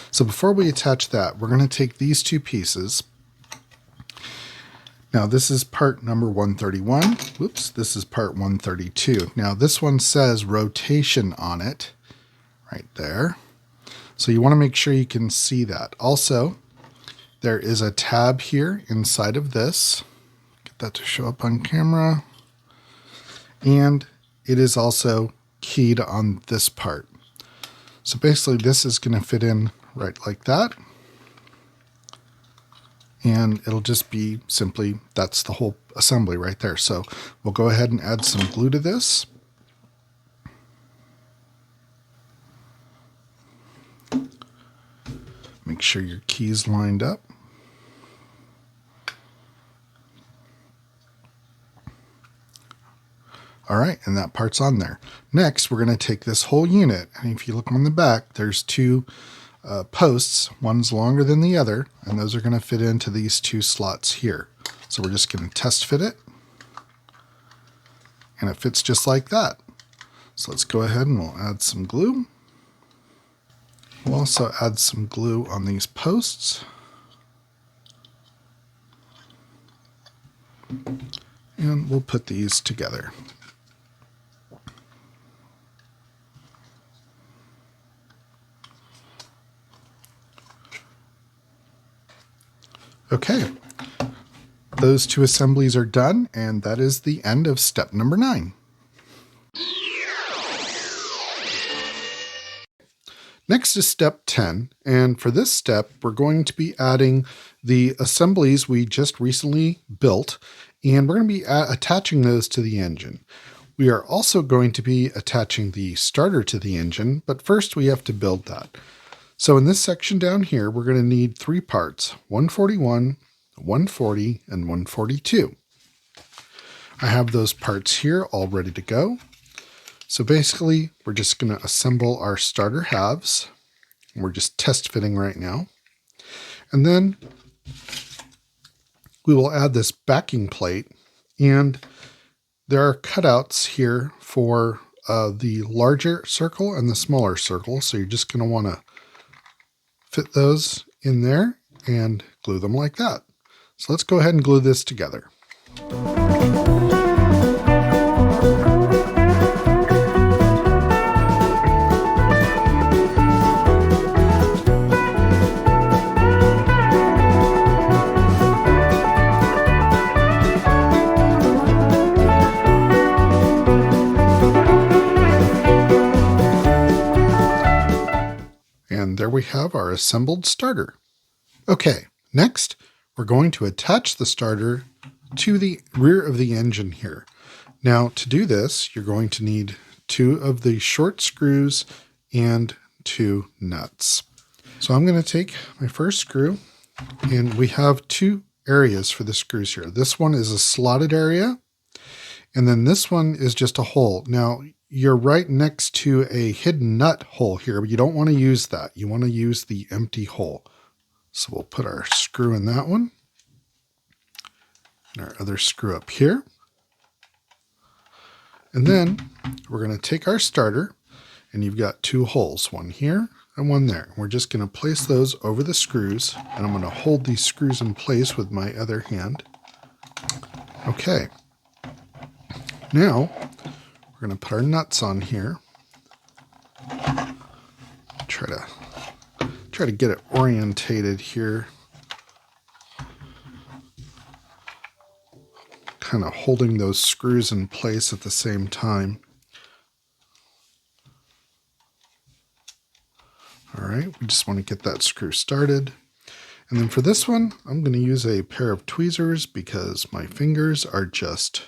So before we attach that, we're going to take these 2 pieces. Now this is part number 131. Whoops, this is part 132. Now this one says rotation on it right there. So you want to make sure you can see that. Also, there is a tab here inside of this. Get that to show up on camera. And it is also keyed on this part. So basically this is going to fit in right like that. And it'll just be simply, that's the whole assembly right there. So we'll go ahead and add some glue to this. Make sure your key's lined up. All right, and that part's on there. Next, we're going to take this whole unit, and if you look on the back, there's two posts. One's longer than the other, and those are going to fit into these two slots here. So we're just going to test fit it, and it fits just like that. So let's go ahead and we'll add some glue. We'll also add some glue on these posts. And we'll put these together. Okay, those two assemblies are done, and that is the end of step number 9. Next is step 10, and for this step, we're going to be adding the assemblies we just recently built, and we're going to be attaching those to the engine. We are also going to be attaching the starter to the engine, but first we have to build that. So in this section down here, we're going to need 3 parts, 141, 140, and 142. I have those parts here all ready to go. So basically, we're just going to assemble our starter halves. We're just test fitting right now. And then we will add this backing plate, and there are cutouts here for the larger circle and the smaller circle. So you're just going to want to fit those in there and glue them like that. So let's go ahead and glue this together. And there we have our assembled starter. Okay, next we're going to attach the starter to the rear of the engine here. Now to do this, you're going to need 2 of the short screws and 2 nuts. So I'm going to take my first screw, and we have 2 areas for the screws here. This one is a slotted area, and then this one is just a hole. Now you're right next to a hidden nut hole here, but you don't want to use that. You want to use the empty hole. So we'll put our screw in that one, and our other screw up here. And then we're going to take our starter, and you've got 2 holes, one here and one there. We're just going to place those over the screws, and I'm going to hold these screws in place with my other hand. Okay. Now we're going to put our nuts on here. Try to get it orientated here. Kind of holding those screws in place at the same time. All right, we just want to get that screw started. And then for this one, I'm going to use a pair of tweezers because my fingers are just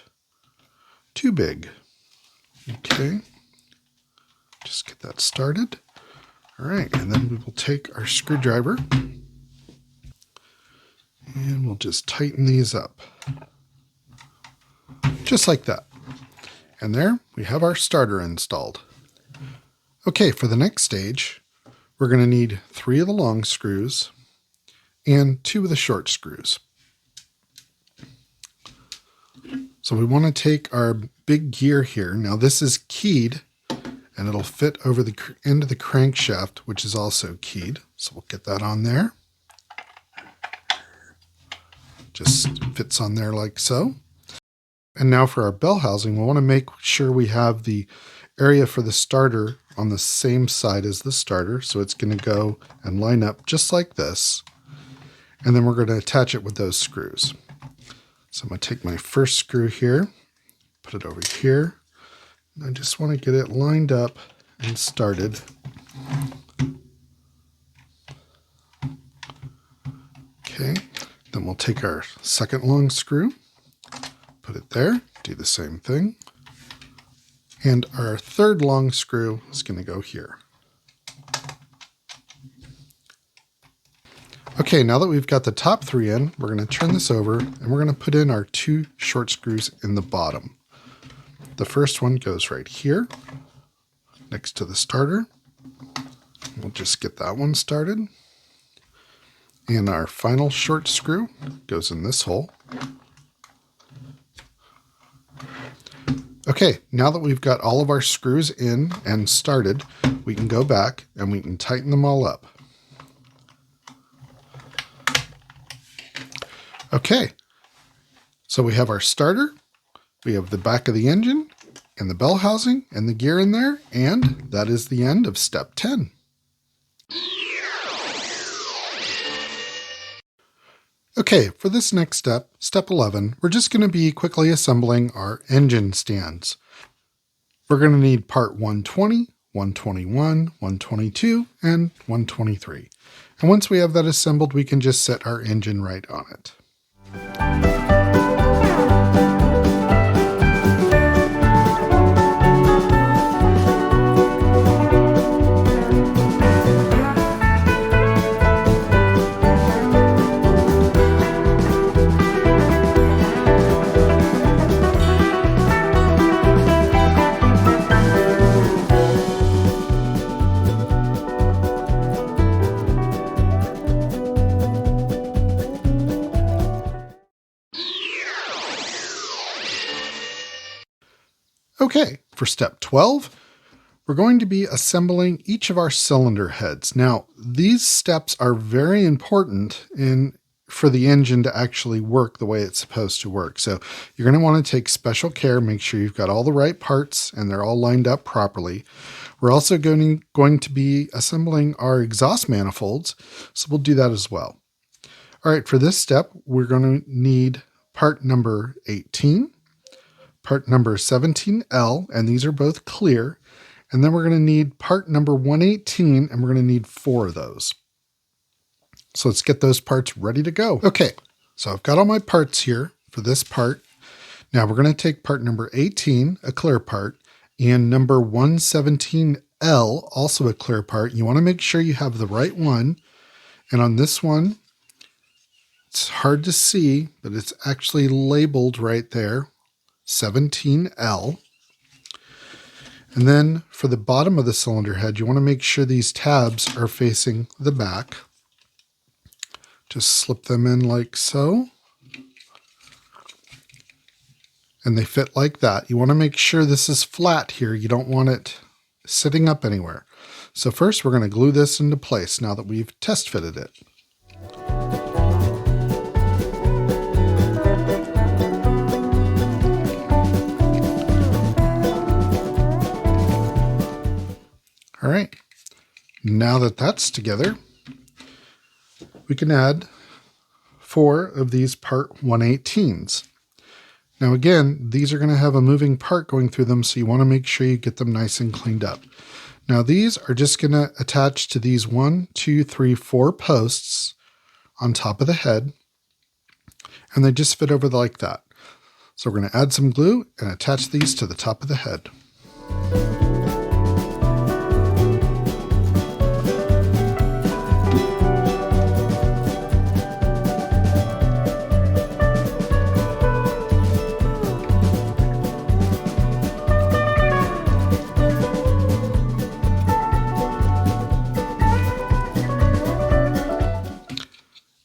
too big. Okay, just get that started. All right, and then we will take our screwdriver and we'll just tighten these up. Just like that. And there we have our starter installed. Okay, for the next stage, we're going to need 3 of the long screws and 2 of the short screws. So we want to take our big gear here. Now this is keyed, and it'll fit over the end of the crankshaft, which is also keyed. So we'll get that on there. Just fits on there like so. And now for our bell housing, we want to make sure we have the area for the starter on the same side as the starter. So it's going to go and line up just like this. And then we're going to attach it with those screws. So I'm going to take my first screw here, put it over here. And I just want to get it lined up and started. Okay, then we'll take our second long screw, put it there, do the same thing. And our third long screw is going to go here. Okay, now that we've got the top 3 in, we're going to turn this over and we're going to put in our 2 short screws in the bottom. the first one goes right here next to the starter. We'll just get that one started. And our final short screw goes in this hole. Okay, now that we've got all of our screws in and started, we can go back and we can tighten them all up. Okay, so we have our starter, we have the back of the engine, and the bell housing, and the gear in there, and that is the end of step 10. Okay, for this next step, step 11, we're just going to be quickly assembling our engine stands. We're going to need part 120, 121, 122, and 123. And once we have that assembled, we can just set our engine right on it. Okay, for step 12, we're going to be assembling each of our cylinder heads. Now, these steps are very important for the engine to actually work the way it's supposed to work. So you're going to want to take special care, make sure you've got all the right parts and they're all lined up properly. We're also going to be assembling our exhaust manifolds, so we'll do that as well. All right, for this step, we're going to need part number 18, part number 17L, and these are both clear. And then we're going to need part number 118, and we're going to need 4 of those. So let's get those parts ready to go. Okay, so I've got all my parts here for this part. Now we're going to take part number 18, a clear part, and number 117L, also a clear part. You want to make sure you have the right one. And on this one, it's hard to see, but it's actually labeled right there. 17L. And then for the bottom of the cylinder head, you want to make sure these tabs are facing the back. Just slip them in like so. And they fit like that. You want to make sure this is flat here. You don't want it sitting up anywhere. So first we're going to glue this into place now that we've test fitted it. All right, now that that's together, we can add 4 of these part 118s. Now again, these are going to have a moving part going through them, so you want to make sure you get them nice and cleaned up. Now these are just going to attach to these 1, 2, 3, 4 posts on top of the head, and they just fit over like that. So we're going to add some glue and attach these to the top of the head.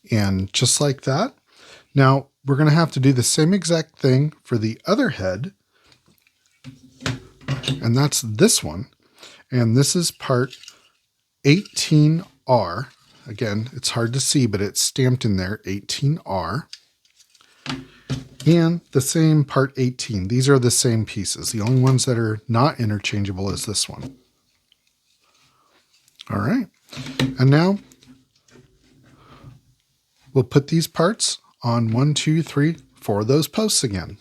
And just like that, now we're going to have to do the same exact thing for the other head. And that's this one. And this is part 18R. Again, it's hard to see, but it's stamped in there, 18R. And the same part 18. These are the same pieces. The only ones that are not interchangeable is this one. All right. And now we'll put these parts on 1, 2, 3, 4 of those posts again.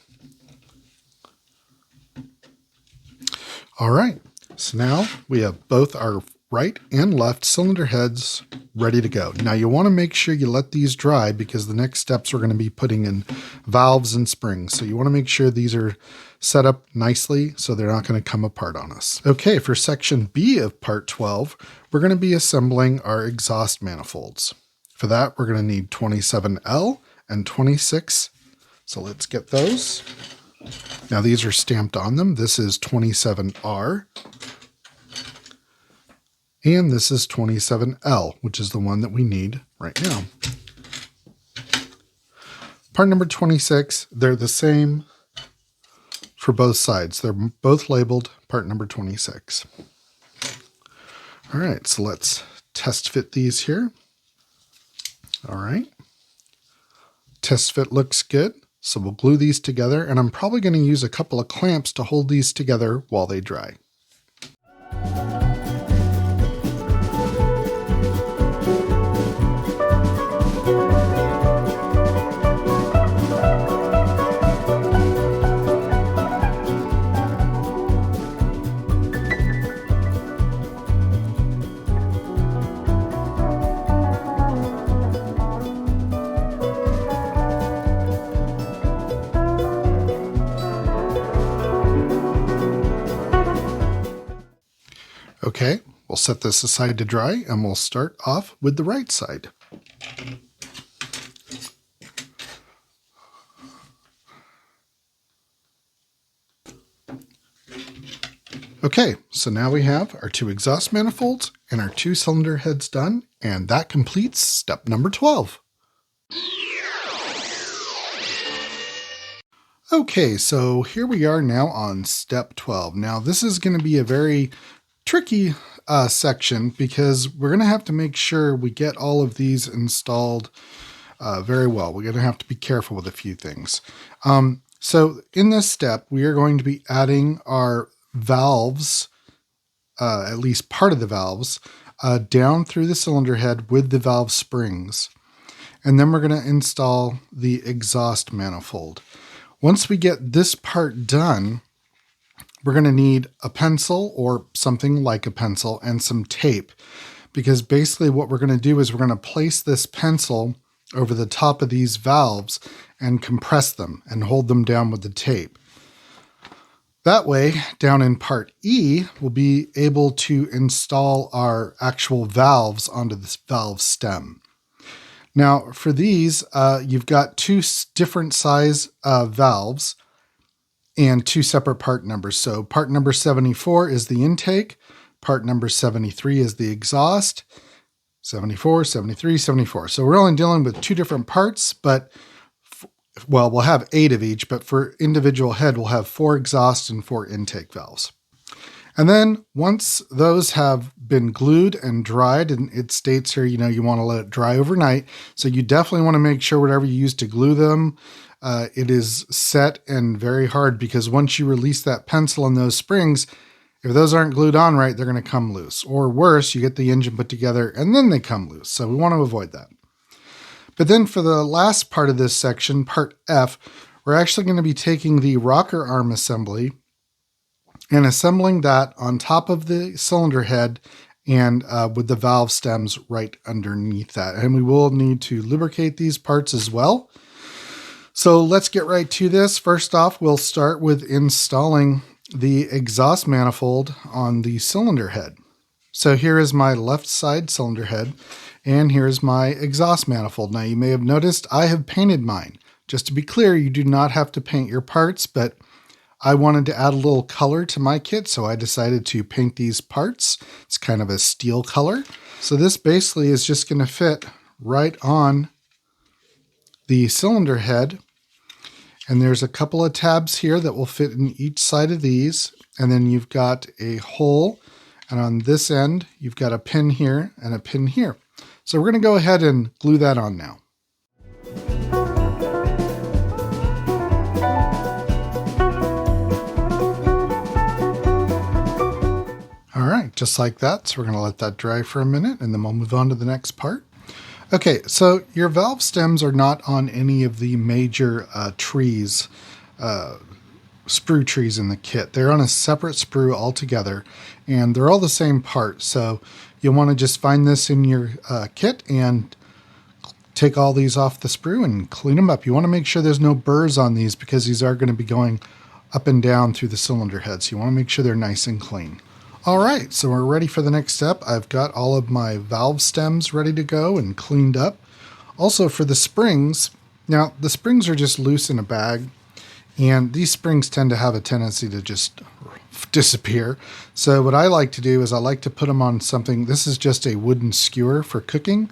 All right, so now we have both our right and left cylinder heads ready to go. Now you want to make sure you let these dry because the next steps we're going to be putting in valves and springs. So you want to make sure these are set up nicely so they're not going to come apart on us. Okay, for section B of part 12, we're going to be assembling our exhaust manifolds. For that, we're going to need 27L and 26. So let's get those. Now these are stamped on them. This is 27R. And this is 27L, which is the one that we need right now. Part number 26, they're the same for both sides. They're both labeled part number 26. All right, so let's test fit these here. All right. Test fit looks good. So we'll glue these together, and I'm probably going to use a couple of clamps to hold these together while they dry. Okay, we'll set this aside to dry, and we'll start off with the right side. Okay, so now we have our 2 exhaust manifolds and our 2 cylinder heads done, and that completes step number 12. Okay, so here we are now on step 12. Now this is going to be a very tricky section because we're going to have to make sure we get all of these installed very well. We're going to have to be careful with a few things. So in this step, we are going to be adding our valves, at least part of the valves, down through the cylinder head with the valve springs. And then we're going to install the exhaust manifold. Once we get this part done, we're going to need a pencil or something like a pencil and some tape, because basically what we're going to do is we're going to place this pencil over the top of these valves and compress them and hold them down with the tape. That way, down in part E, we'll be able to install our actual valves onto this valve stem. Now for these, you've got 2 different size valves and 2 separate part numbers. So part number 74 is the intake, part number 73 is the exhaust, 74, 73, 74. So we're only dealing with 2 different parts, but well, we'll have 8 of each, but for individual head, we'll have 4 exhaust and 4 intake valves. And then once those have been glued and dried, and it states here, you want to let it dry overnight. So you definitely want to make sure whatever you use to glue them, it is set and very hard, because once you release that pencil and those springs, if those aren't glued on right, they're going to come loose. Or worse, you get the engine put together and then they come loose. So we want to avoid that. But then for the last part of this section, part F, we're actually going to be taking the rocker arm assembly and assembling that on top of the cylinder head and with the valve stems right underneath that. And we will need to lubricate these parts as well. So let's get right to this. First off, we'll start with installing the exhaust manifold on the cylinder head. So here is my left side cylinder head, and here's my exhaust manifold. Now you may have noticed I have painted mine. Just to be clear, you do not have to paint your parts, but I wanted to add a little color to my kit, so I decided to paint these parts. It's kind of a steel color. So this basically is just going to fit right on the cylinder head. And there's a couple of tabs here that will fit in each side of these. And then you've got a hole. And on this end, you've got a pin here and a pin here. So we're going to go ahead and glue that on now. All right, just like that. So we're going to let that dry for a minute, and then we'll move on to the next part. Okay, so your valve stems are not on any of the major trees, sprue trees in the kit. They're on a separate sprue altogether, and they're all the same part. So you'll want to just find this in your kit and take all these off the sprue and clean them up. You want to make sure there's no burrs on these, because these are going to be going up and down through the cylinder head. So you want to make sure they're nice and clean. All right, so we're ready for the next step. I've got all of my valve stems ready to go and cleaned up. Also for the springs, now the springs are just loose in a bag, And these springs tend to have a tendency to just disappear. So what I like to do is I like to put them on something. This is just a wooden skewer for cooking.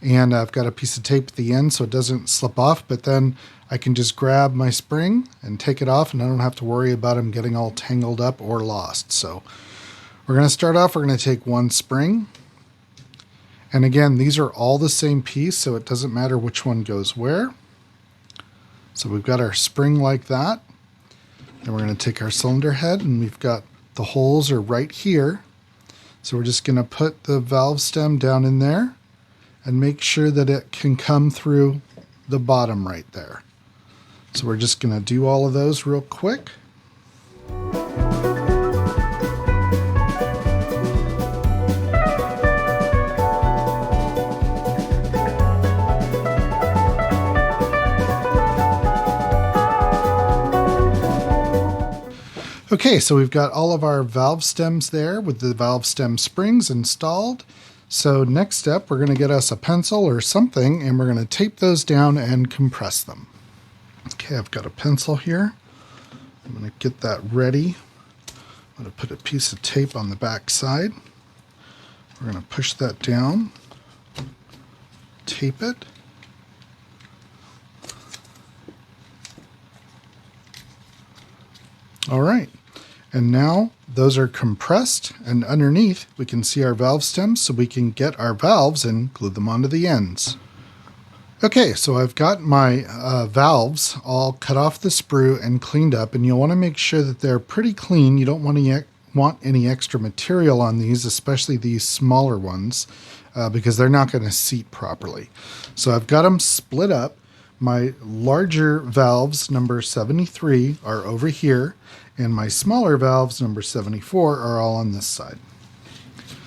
And I've got a piece of tape at the end so it doesn't slip off. But then I can just grab my spring and take it off, and I don't have to worry about them getting all tangled up or lost. So we're going to start off. We're going to take one spring. And again, these are all the same piece, so it doesn't matter which one goes where. So we've got our spring like that. And we're going to take our cylinder head, and we've got the holes are right here. So we're just going to put the valve stem down in there and make sure that it can come through the bottom right there. So we're just going to do all of those real quick. Okay, so we've got all of our valve stems there with the valve stem springs installed. So next step, we're going to get us a pencil or something, and we're going to tape those down and compress them. Okay, I've got a pencil here. I'm going to get that ready. I'm going to put a piece of tape on the back side. We're going to push that down, tape it. All right. And now those are compressed, and underneath we can see our valve stems, so we can get our valves and glue them onto the ends. Okay, so I've got my valves all cut off the sprue and cleaned up, and you'll want to make sure that they're pretty clean. You don't want any extra material on these, especially these smaller ones, because they're not going to seat properly. So I've got them split up. My larger valves, number 73, are over here, and my smaller valves, number 74, are all on this side.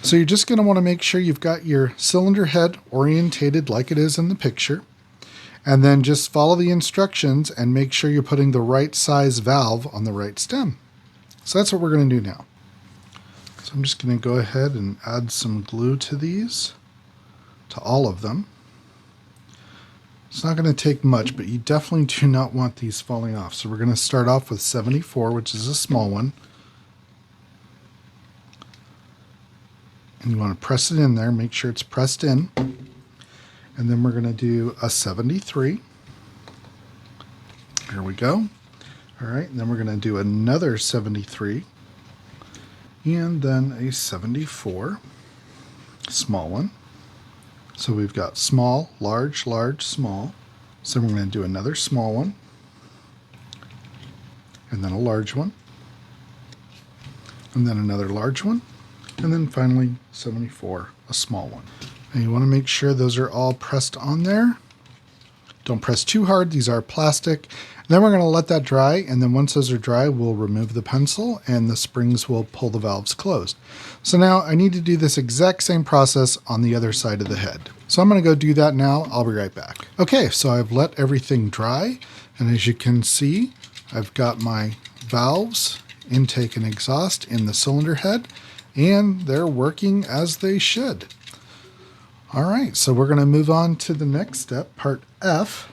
So you're just going to want to make sure you've got your cylinder head orientated like it is in the picture, and then just follow the instructions and make sure you're putting the right size valve on the right stem. So that's what we're going to do now. So I'm just going to go ahead and add some glue to these, to all of them. It's not going to take much, but you definitely do not want these falling off. So we're going to start off with 74, which is a small one. And you want to press it in there, make sure it's pressed in. And then we're going to do a 73. Here we go. All right, and then we're going to do another 73. And then a 74, small one. So we've got small, large, large, small. So we're going to do another small one, and then a large one, and then another large one, and then finally 74, a small one. And you want to make sure those are all pressed on there. Don't press too hard, these are plastic. And then we're going to let that dry, and then once those are dry, we'll remove the pencil and the springs will pull the valves closed. So now I need to do this exact same process on the other side of the head. So I'm going to go do that now. I'll be right back. Okay, so I've let everything dry, and as you can see, I've got my valves, intake and exhaust, in the cylinder head, and they're working as they should. All right, so we're going to move on to the next step, part F.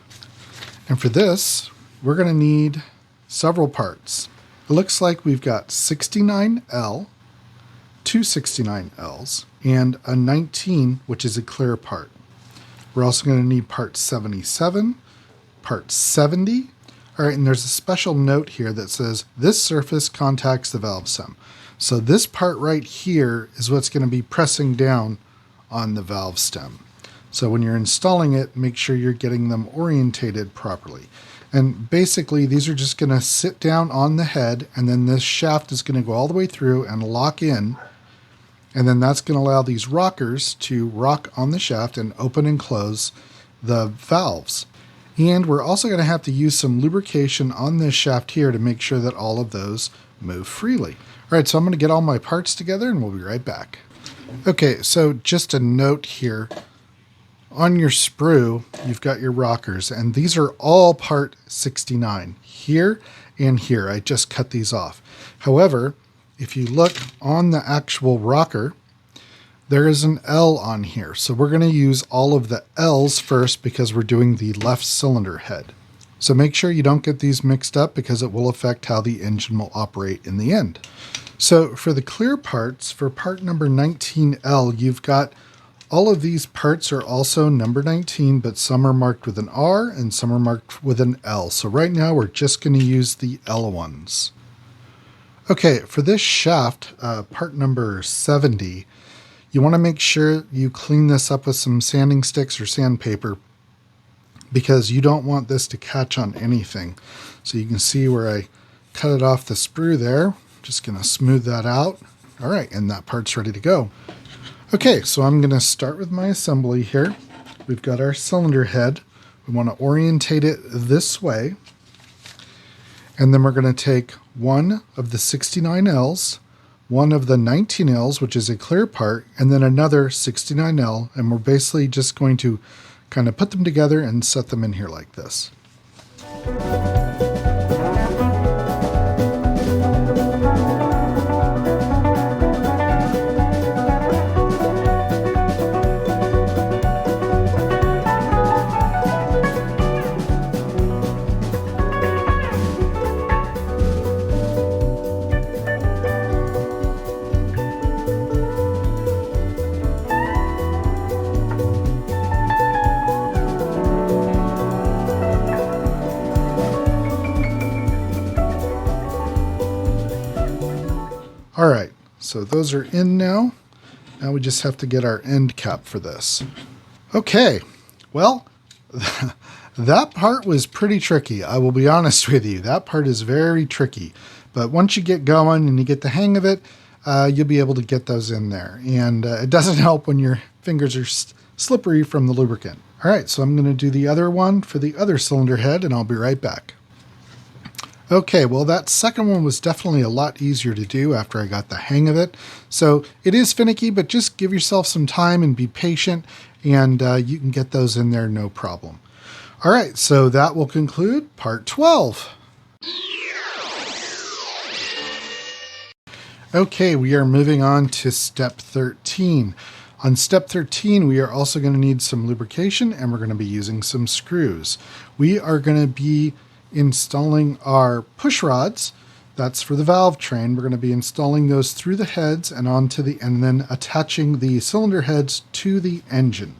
And for this, we're going to need several parts. It looks like we've got 69L, two 69Ls, and a 19, which is a clear part. We're also going to need part 77, part 70. All right, and there's a special note here that says this surface contacts the valve stem. So this part right here is what's going to be pressing down on the valve stem. So when you're installing it, make sure you're getting them orientated properly. And basically, these are just going to sit down on the head, and then this shaft is going to go all the way through and lock in. And then that's going to allow these rockers to rock on the shaft and open and close the valves. And we're also going to have to use some lubrication on this shaft here to make sure that all of those move freely. All right, so I'm going to get all my parts together and we'll be right back. Okay, so just a note here. On your sprue, you've got your rockers, and these are all part 69, here and here. I just cut these off. However, if you look on the actual rocker, there is an L on here. So we're going to use all of the L's first because we're doing the left cylinder head. So make sure you don't get these mixed up because it will affect how the engine will operate in the end. So for the clear parts, for part number 19L, you've got all of these parts are also number 19, but some are marked with an R and some are marked with an L. So right now we're just going to use the L ones. Okay, for this shaft, part number 70, you want to make sure you clean this up with some sanding sticks or sandpaper because you don't want this to catch on anything. So you can see where I cut it off the sprue there. Just going to smooth that out. All right, and that part's ready to go. Okay, so I'm going to start with my assembly here. We've got our cylinder head. We want to orientate it this way. And then we're going to take one of the 69Ls, one of the 19Ls, which is a clear part, and then another 69L. And we're basically just going to kind of put them together and set them in here like this. All right, so those are in now. Now we just have to get our end cap for this. Okay, well, that part was pretty tricky. I will be honest with you. That part is very tricky. But once you get going and you get the hang of it, you'll be able to get those in there. And it doesn't help when your fingers are slippery from the lubricant. All right, so I'm going to do the other one for the other cylinder head, and I'll be right back. Okay, well, that second one was definitely a lot easier to do after I got the hang of it. So it is finicky, but just give yourself some time and be patient, and you can get those in there no problem. All right, so that will conclude part 12. Okay, we are moving on to step 13. On step 13, we are also going to need some lubrication, and we're going to be using some screws. We are going to be installing our push rods. That's for the valve train. We're going to be installing those through the heads and and then attaching the cylinder heads to the engine.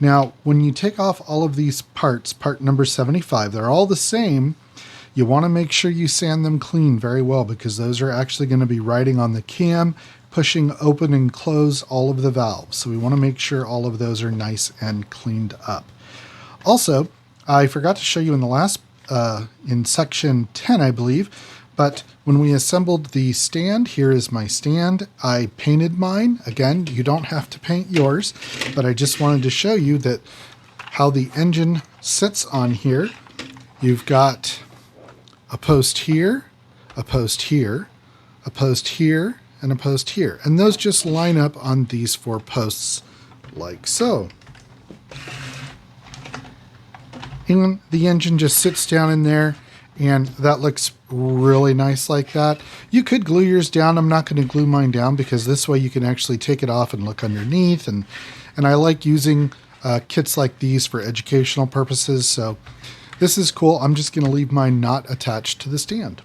Now, when you take off all of these parts, part number 75, they're all the same. You want to make sure you sand them clean very well because those are actually going to be riding on the cam, pushing open and close all of the valves. So we want to make sure all of those are nice and cleaned up. Also, I forgot to show you in the last in section 10, I believe, but when we assembled the stand, here is my stand. I painted mine. Again, you don't have to paint yours, but I just wanted to show you that how the engine sits on here. You've got a post here, a post here, a post here, and a post here. And those just line up on these 4 posts like so. And the engine just sits down in there, and that looks really nice like that. You could glue yours down. I'm not going to glue mine down because this way you can actually take it off and look underneath. And I like using kits like these for educational purposes. So this is cool. I'm just going to leave mine not attached to the stand.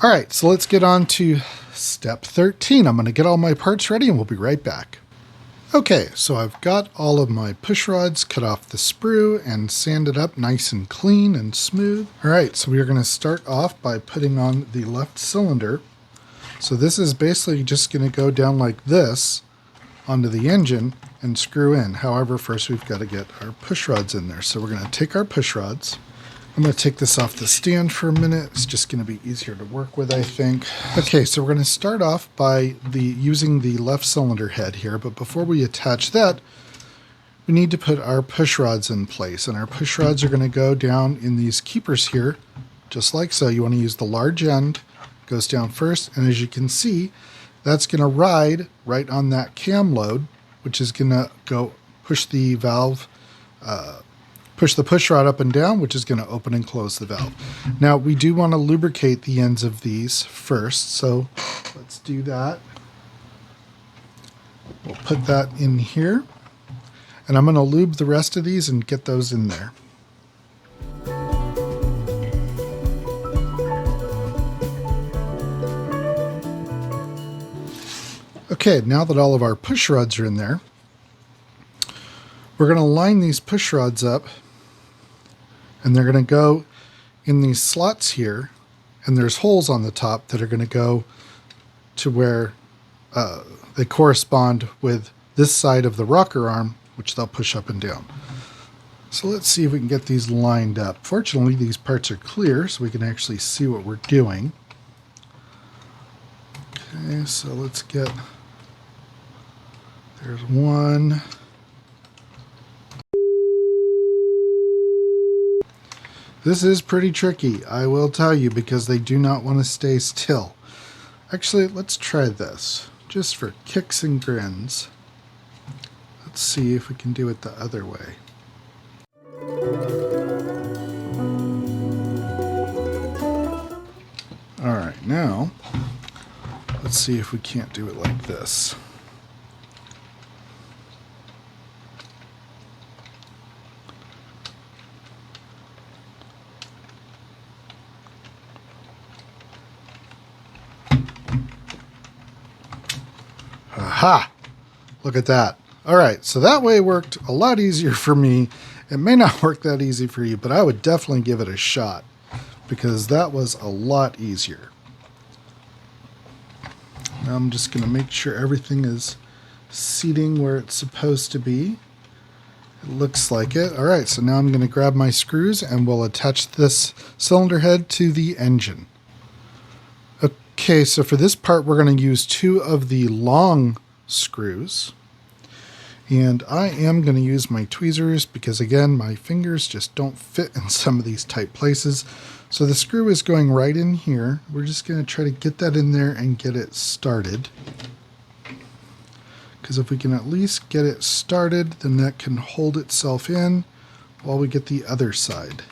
All right, so let's get on to step 13. I'm going to get all my parts ready and we'll be right back. Okay, so I've got all of my push rods, cut off the sprue, and sanded up nice and clean and smooth. All right, so we are going to start off by putting on the left cylinder. So this is basically just going to go down like this onto the engine and screw in. However, first we've got to get our push rods in there. So we're going to take our push rods. I'm going to take this off the stand for a minute. It's just going to be easier to work with, I think. Okay, so we're going to start off by using the left cylinder head here, but before we attach that, we need to put our push rods in place, and our push rods are going to go down in these keepers here, just like so. You want to use the large end, goes down first, and as you can see, that's going to ride right on that cam load, which is going to go push the valve, push the push rod up and down, which is going to open and close the valve. Now, we do want to lubricate the ends of these first, so let's do that. We'll put that in here, and I'm going to lube the rest of these and get those in there. Okay, now that all of our push rods are in there, we're going to line these push rods up, and they're going to go in these slots here, and there's holes on the top that are going to go to where they correspond with this side of the rocker arm, which they'll push up and down. So let's see if we can get these lined up. Fortunately, these parts are clear, so we can actually see what we're doing. Okay, so let's get, there's one. This is pretty tricky, I will tell you, because they do not want to stay still. Actually, let's try this, just for kicks and grins. Let's see if we can do it the other way. All right, now, let's see if we can't do it like this. Aha! Look at that. All right, so that way worked a lot easier for me. It may not work that easy for you, but I would definitely give it a shot because that was a lot easier. Now I'm just going to make sure everything is seating where it's supposed to be. It looks like it. All right, so now I'm going to grab my screws and we'll attach this cylinder head to the engine. Okay, so for this part, we're going to use 2 of the long screws. And I am going to use my tweezers because, again, my fingers just don't fit in some of these tight places. So the screw is going right in here. We're just going to try to get that in there and get it started. Because if we can at least get it started, then that can hold itself in while we get the other side.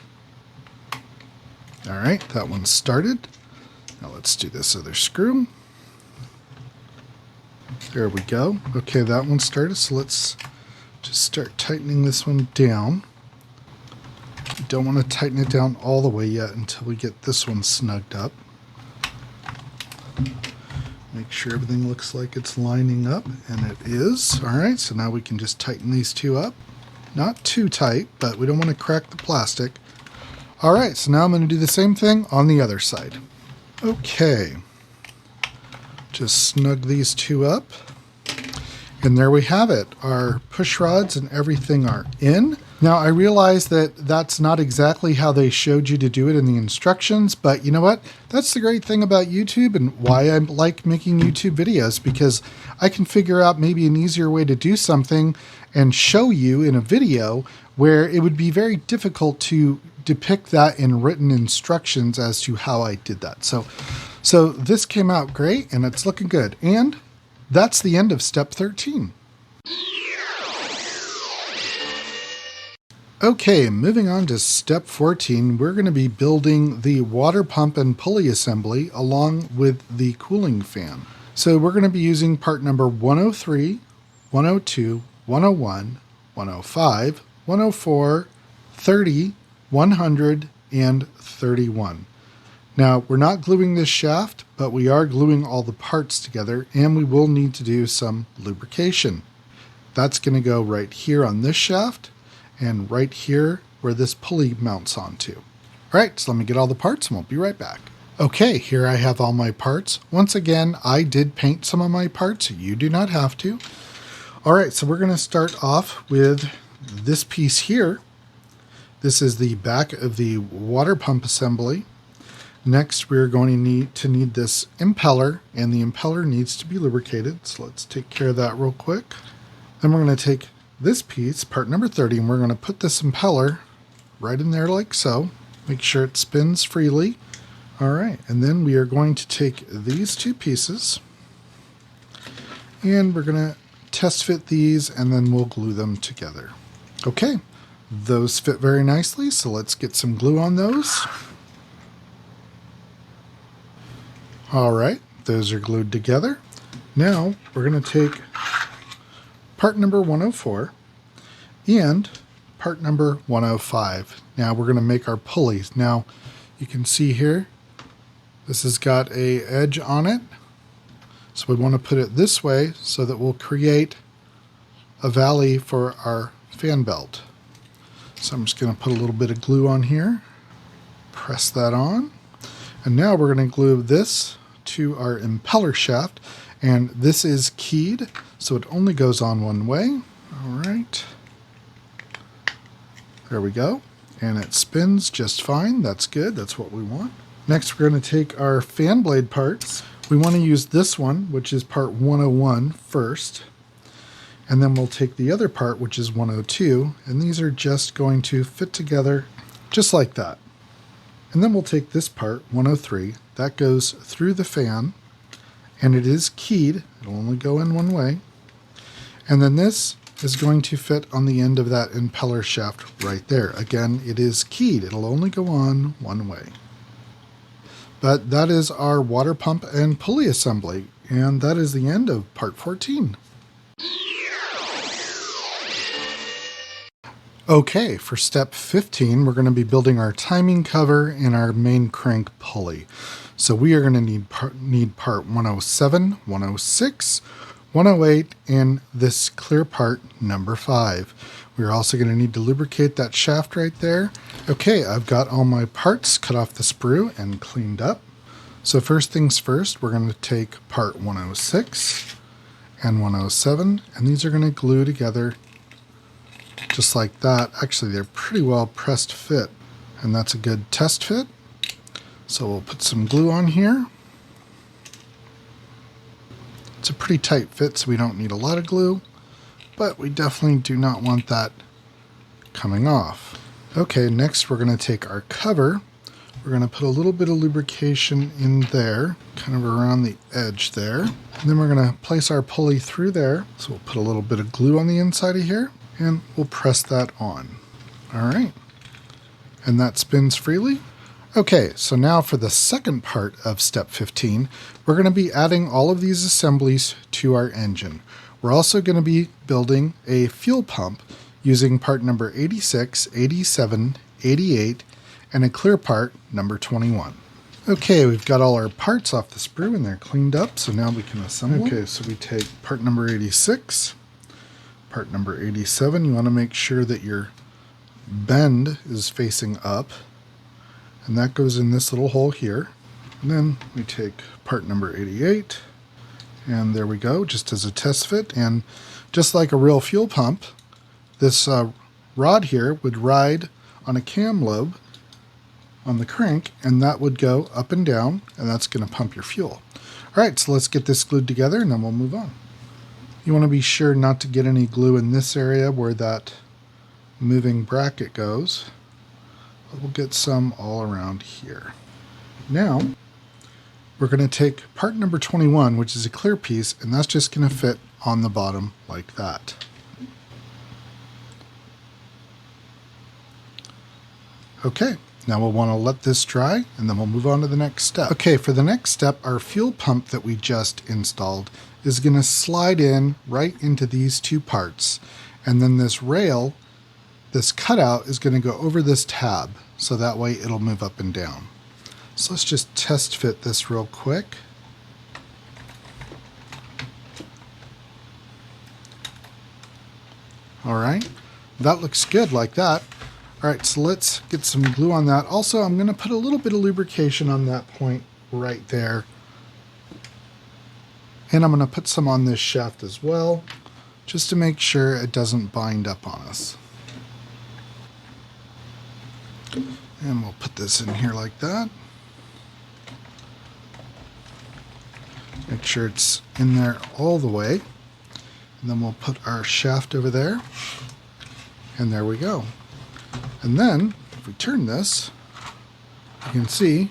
All right, that one's started. Now let's do this other screw. There we go. Okay, that one started, so let's just start tightening this one down. We don't want to tighten it down all the way yet until we get this one snugged up. Make sure everything looks like it's lining up, and it is. All right, so now we can just tighten these 2 up. Not too tight, but we don't want to crack the plastic. All right, so now I'm going to do the same thing on the other side. Okay, just snug these 2 up, and there we have it. Our push rods and everything are in. Now I realize that that's not exactly how they showed you to do it in the instructions, but you know what? That's the great thing about YouTube and why I like making YouTube videos, because I can figure out maybe an easier way to do something and show you in a video where it would be very difficult to depict that in written instructions as to how I did that. So this came out great and it's looking good. And that's the end of step 13. Okay, moving on to step 14, we're going to be building the water pump and pulley assembly along with the cooling fan. So we're going to be using part number 103, 102, 101, 105, 104, 30, 100, and 31. Now, we're not gluing this shaft, but we are gluing all the parts together, and we will need to do some lubrication. That's going to go right here on this shaft, and right here where this pulley mounts onto. All right, so let me get all the parts, and we'll be right back. Okay, here I have all my parts. Once again, I did paint some of my parts. You do not have to. All right, so we're going to start off with this piece here. This is the back of the water pump assembly. Next, we're going to need this impeller, and the impeller needs to be lubricated. So let's take care of that real quick. Then we're going to take this piece, part number 30, and we're going to put this impeller right in there like so. Make sure it spins freely. All right, and then we are going to take these 2 pieces, and we're going to test fit these, and then we'll glue them together. Okay, those fit very nicely, so let's get some glue on those. All right, those are glued together. Now we're going to take part number 104 and part number 105. Now we're going to make our pulleys. Now you can see here, this has got an edge on it. So we want to put it this way so that we'll create a valley for our fan belt. So I'm just going to put a little bit of glue on here, press that on, and now we're going to glue this to our impeller shaft, and this is keyed, so it only goes on one way. All right, there we go, and it spins just fine. That's good, that's what we want. Next, we're going to take our fan blade parts. We want to use this one, which is part 101 first, and then we'll take the other part, which is 102, and these are just going to fit together just like that. And then we'll take this part, 103, that goes through the fan, and it is keyed. It'll only go in one way. And then this is going to fit on the end of that impeller shaft right there. Again, it is keyed. It'll only go on one way. But that is our water pump and pulley assembly, and that is the end of part 14. Okay, for step 15, we're going to be building our timing cover and our main crank pulley. So we are going to need part 107, 106, 108, and this clear part number 5. We're also going to need to lubricate that shaft right there. Okay, I've got all my parts cut off the sprue and cleaned up. So first things first, we're going to take part 106 and 107, and these are going to glue together just like that. Actually, they're pretty well pressed fit, and that's a good test fit. So we'll put some glue on here. It's a pretty tight fit, so we don't need a lot of glue, but we definitely do not want that coming off. Okay, next we're going to take our cover. We're going to put a little bit of lubrication in there, kind of around the edge there. And then we're going to place our pulley through there. So we'll put a little bit of glue on the inside of here, and we'll press that on. All right, and that spins freely. Okay, so now for the second part of step 15, we're going to be adding all of these assemblies to our engine. We're also going to be building a fuel pump using part number 86, 87, 88, and a clear part number 21. Okay, we've got all our parts off the sprue and they're cleaned up, so now we can assemble. Okay, so we take part number 86, part number 87. You want to make sure that your bend is facing up, and that goes in this little hole here. And then we take part number 88, and there we go, just as a test fit. And just like a real fuel pump, this rod here would ride on a cam lobe on the crank, and that would go up and down, and that's going to pump your fuel. All right, so let's get this glued together, and then we'll move on. You want to be sure not to get any glue in this area where that moving bracket goes. But we'll get some all around here. Now, we're going to take part number 21, which is a clear piece, and that's just going to fit on the bottom like that. Okay, now we'll want to let this dry, and then we'll move on to the next step. Okay, for the next step, our fuel pump that we just installed is going to slide in right into these two parts, and then this rail, this cutout, is going to go over this tab, so that way it'll move up and down. So let's just test fit this real quick. All right, that looks good like that. All right, so let's get some glue on that. Also, I'm going to put a little bit of lubrication on that point right there. And I'm going to put some on this shaft as well, just to make sure it doesn't bind up on us. And we'll put this in here like that. Make sure it's in there all the way. And then we'll put our shaft over there. And there we go. And then, if we turn this, you can see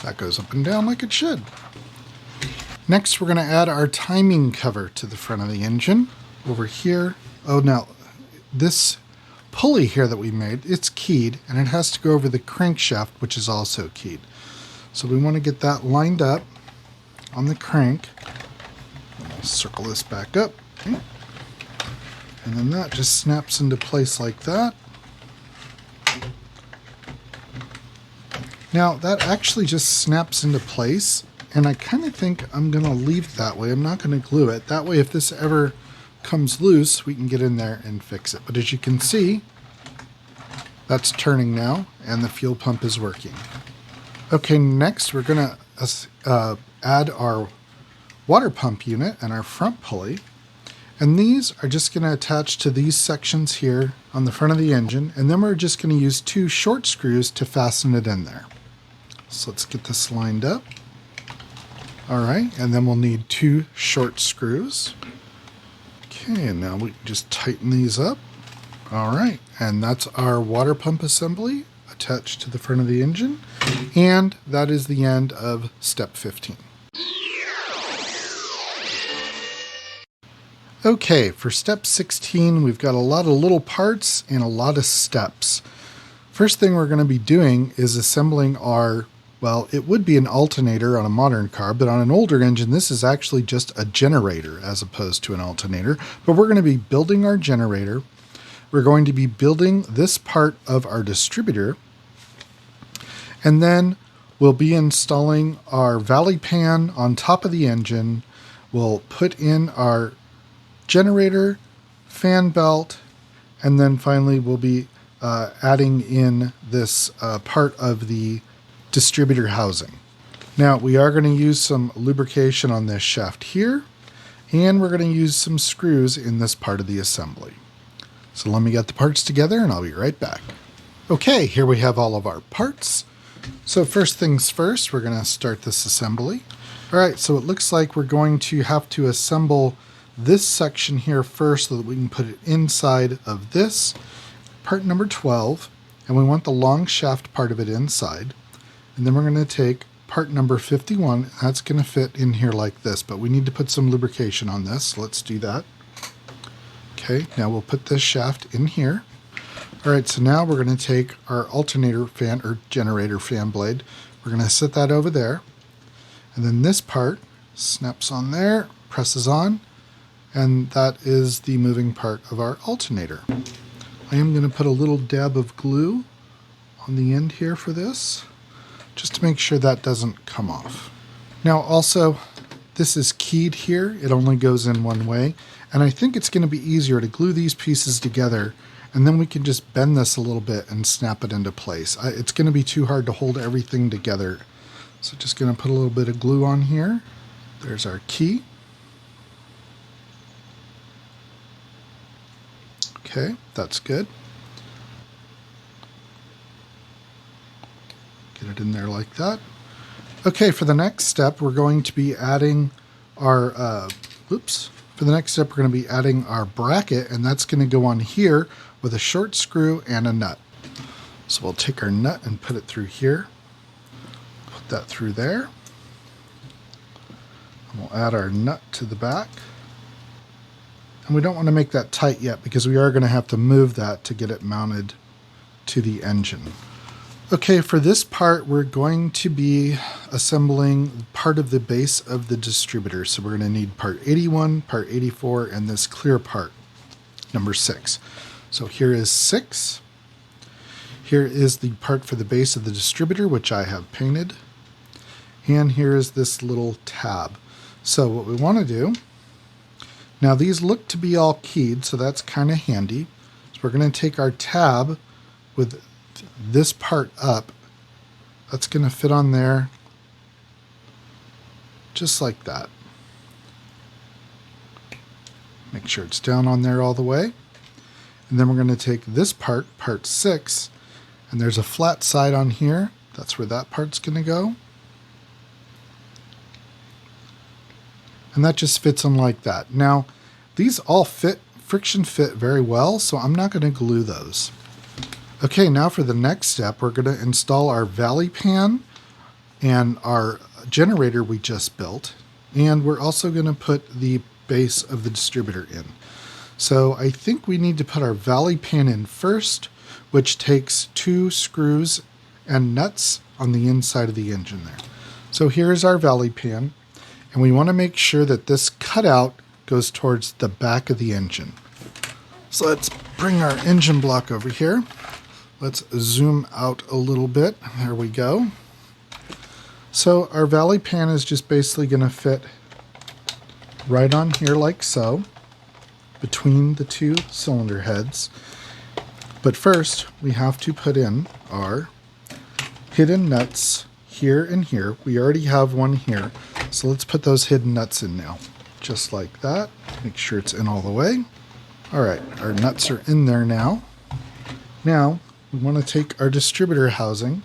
that goes up and down like it should. Next, we're going to add our timing cover to the front of the engine. Over here, oh, now, this pulley here that we made, it's keyed, and it has to go over the crankshaft, which is also keyed. So we want to get that lined up on the crank. I'll circle this back up. Okay. And then that just snaps into place like that. Now that actually just snaps into place, and I kind of think I'm going to leave it that way. I'm not going to glue it. That way, if this ever comes loose, we can get in there and fix it. But as you can see, that's turning now, and the fuel pump is working. Okay, next we're going to add our water pump unit and our front pulley. And these are just going to attach to these sections here on the front of the engine, and then we're just going to use 2 short screws to fasten it in there. So let's get this lined up. All right, and then we'll need 2 short screws. Okay, and now we just tighten these up. All right, and that's our water pump assembly attached to the front of the engine, and that is the end of step 15. Okay, for step 16, we've got a lot of little parts and a lot of steps. First thing we're going to be doing is assembling our, well, it would be an alternator on a modern car, but on an older engine, this is actually just a generator as opposed to an alternator. But we're going to be building our generator. We're going to be building this part of our distributor, and then we'll be installing our valley pan on top of the engine. We'll put in our generator, fan belt, and then finally we'll be adding in this part of the distributor housing. Now we are going to use some lubrication on this shaft here, and we're going to use some screws in this part of the assembly. So let me get the parts together and I'll be right back. Okay, here we have all of our parts. So first things first, we're going to start this assembly. All right, so it looks like we're going to have to assemble this section here first so that we can put it inside of this, part number 12, and we want the long shaft part of it inside. And then we're going to take part number 51, that's going to fit in here like this, but we need to put some lubrication on this, so let's do that. Okay, now we'll put this shaft in here. All right, so now we're going to take our alternator fan or generator fan blade. We're going to set that over there. And then this part snaps on there, presses on, and that is the moving part of our alternator. I am going to put a little dab of glue on the end here for this, just to make sure that doesn't come off. Now also, this is keyed here. It only goes in one way. And I think it's going to be easier to glue these pieces together, and then we can just bend this a little bit and snap it into place. It's going to be too hard to hold everything together. So just going to put a little bit of glue on here. There's our key. Okay, that's good. Get it in there like that. Okay, for the next step, we're going to be adding our, For the next step, we're going to be adding our bracket, and that's going to go on here with a short screw and a nut. So we'll take our nut and put it through here. Put that through there. And we'll add our nut to the back. And we don't want to make that tight yet because we are going to have to move that to get it mounted to the engine. Okay, for this part, we're going to be assembling part of the base of the distributor. So we're going to need part 81, part 84, and this clear part, number 6. So here is 6. Here is the part for the base of the distributor, which I have painted. And here is this little tab. So what we want to do, now these look to be all keyed, so that's kind of handy. So we're going to take our tab with this part up. That's going to fit on there just like that. Make sure it's down on there all the way. And then we're going to take this part, part 6, and there's a flat side on here. That's where that part's going to go. And that just fits on like that. Now, these all fit, friction fit very well, so I'm not going to glue those. Okay, now for the next step, we're going to install our valley pan and our generator we just built. And we're also going to put the base of the distributor in. So I think we need to put our valley pan in first, which takes 2 screws and nuts on the inside of the engine there. So here's our valley pan, and we want to make sure that this cutout goes towards the back of the engine. So let's bring our engine block over here. Let's zoom out a little bit. There we go. So our valley pan is just basically going to fit right on here like so, between the two cylinder heads. But first, we have to put in our hidden nuts here and here. We already have one here, so let's put those hidden nuts in now. Just like that. Make sure it's in all the way. All right, our nuts are in there now. Now, we want to take our distributor housing,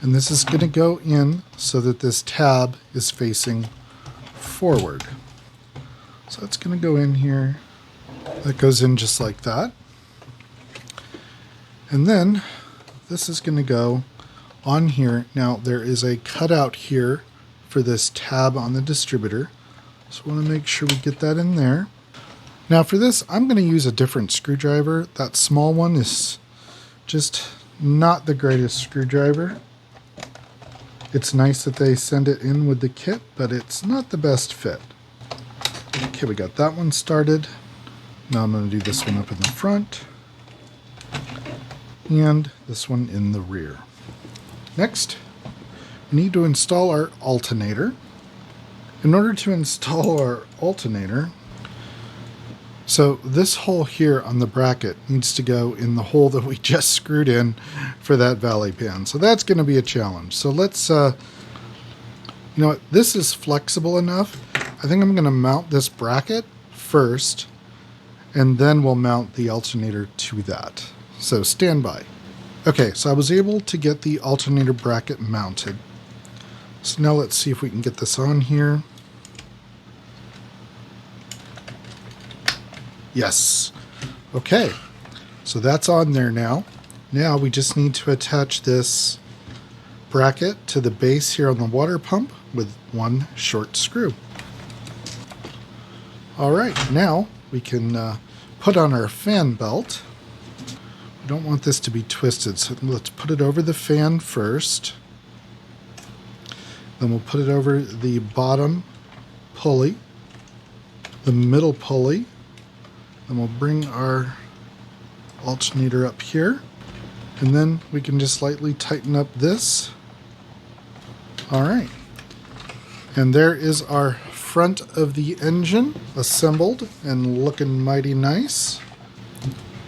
and this is going to go in so that this tab is facing forward. So it's going to go in here. That goes in just like that. And then this is going to go on here. Now there is a cutout here for this tab on the distributor. So I want to make sure we get that in there. Now for this, I'm going to use a different screwdriver. That small one is just not the greatest screwdriver. It's nice that they send it in with the kit, but it's not the best fit. Okay, we got that one started. Now I'm going to do this one up in the front and this one in the rear. Next, we need to install our alternator. In order to install our alternator, so this hole here on the bracket needs to go in the hole that we just screwed in for that valley pan. So that's going to be a challenge. So let's, you know what, this is flexible enough. I think I'm going to mount this bracket first, and then we'll mount the alternator to that. So stand by. Okay, so I was able to get the alternator bracket mounted. So now let's see if we can get this on here. Yes. Okay, so that's on there now. Now we just need to attach this bracket to the base here on the water pump with one short screw. All right, now we can put on our fan belt. We don't want this to be twisted, so let's put it over the fan first. Then we'll put it over the bottom pulley, the middle pulley. Then we'll bring our alternator up here, and then we can just lightly tighten up this. All right, and there is our front of the engine assembled and looking mighty nice.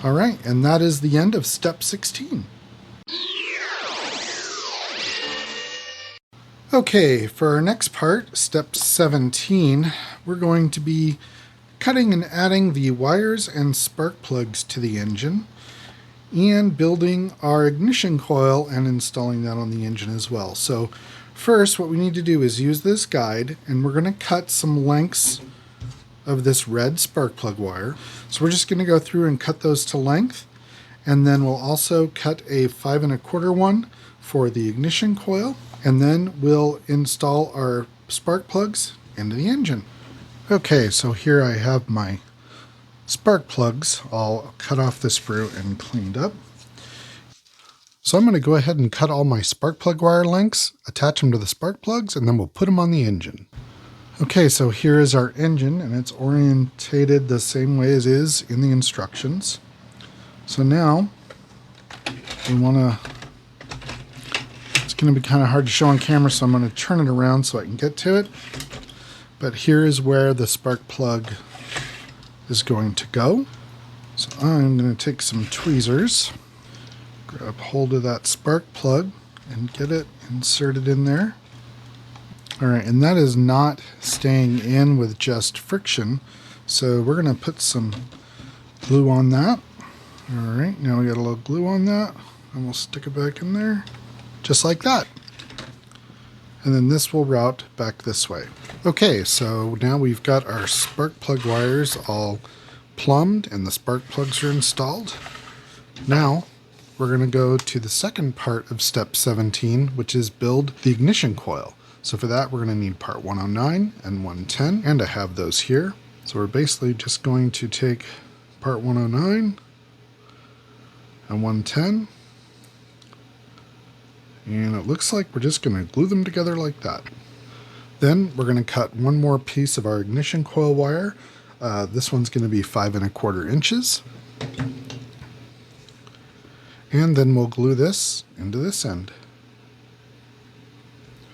All right, and that is the end of step 16. Okay, for our next part, step 17, we're going to be cutting and adding the wires and spark plugs to the engine and building our ignition coil and installing that on the engine as well. So first, what we need to do is use this guide, and we're going to cut some lengths of this red spark plug wire. So we're just going to go through and cut those to length, and then we'll also cut a 5 1/4 one for the ignition coil, and then we'll install our spark plugs into the engine. Okay, so here I have my spark plugs all cut off the sprue and cleaned up. So I'm going to go ahead and cut all my spark plug wire lengths, attach them to the spark plugs, and then we'll put them on the engine. Okay, so here is our engine, and it's orientated the same way as is in the instructions. So now we want to, it's going to be kind of hard to show on camera, so I'm going to turn it around so I can get to it. But here is where the spark plug is going to go. So I'm going to take some tweezers, grab hold of that spark plug, and get it inserted in there. All right, and that is not staying in with just friction, so we're going to put some glue on that. All right, now we got a little glue on that, and we'll stick it back in there, just like that. And then this will route back this way. Okay, so now we've got our spark plug wires all plumbed and the spark plugs are installed. Now we're going to go to the second part of step 17, which is build the ignition coil. So for that, we're going to need part 109 and 110, and I have those here. So we're basically just going to take part 109 and 110, and it looks like we're just going to glue them together like that. Then we're going to cut one more piece of our ignition coil wire. This one's going to be 5 1/4 inches. And then we'll glue this into this end,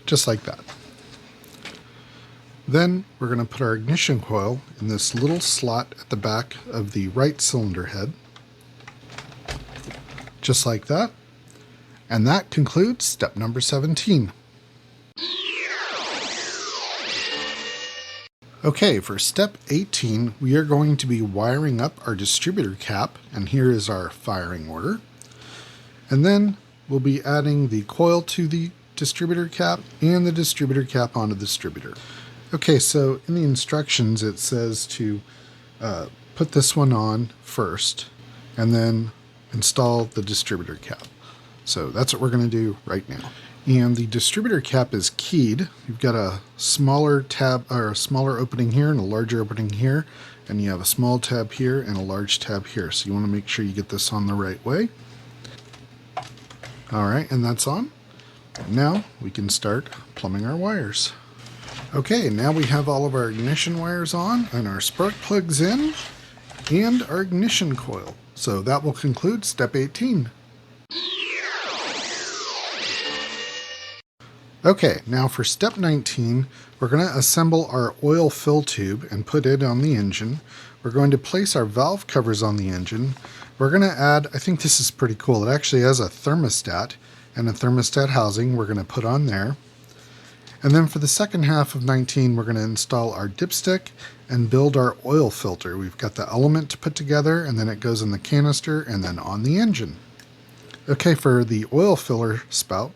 just like that. Then we're going to put our ignition coil in this little slot at the back of the right cylinder head, just like that. And that concludes step number 17. Okay, for step 18, we are going to be wiring up our distributor cap, and here is our firing order. And then we'll be adding the coil to the distributor cap and the distributor cap onto the distributor. Okay, so in the instructions it says to put this one on first and then install the distributor cap. So that's what we're going to do right now. And the distributor cap is keyed. You've got a smaller tab or a smaller opening here and a larger opening here, and you have a small tab here and a large tab here. So you want to make sure you get this on the right way. All right, and that's on. Now we can start plumbing our wires. Okay, now we have all of our ignition wires on and our spark plugs in and our ignition coil. So that will conclude step 18. Okay, now for step 19, we're going to assemble our oil fill tube and put it on the engine. We're going to place our valve covers on the engine. We're going to add, I think this is pretty cool, it actually has a thermostat and a thermostat housing we're going to put on there. And then for the second half of 19, we're going to install our dipstick and build our oil filter. We've got the element to put together, and then it goes in the canister and then on the engine. Okay, for the oil filler spout,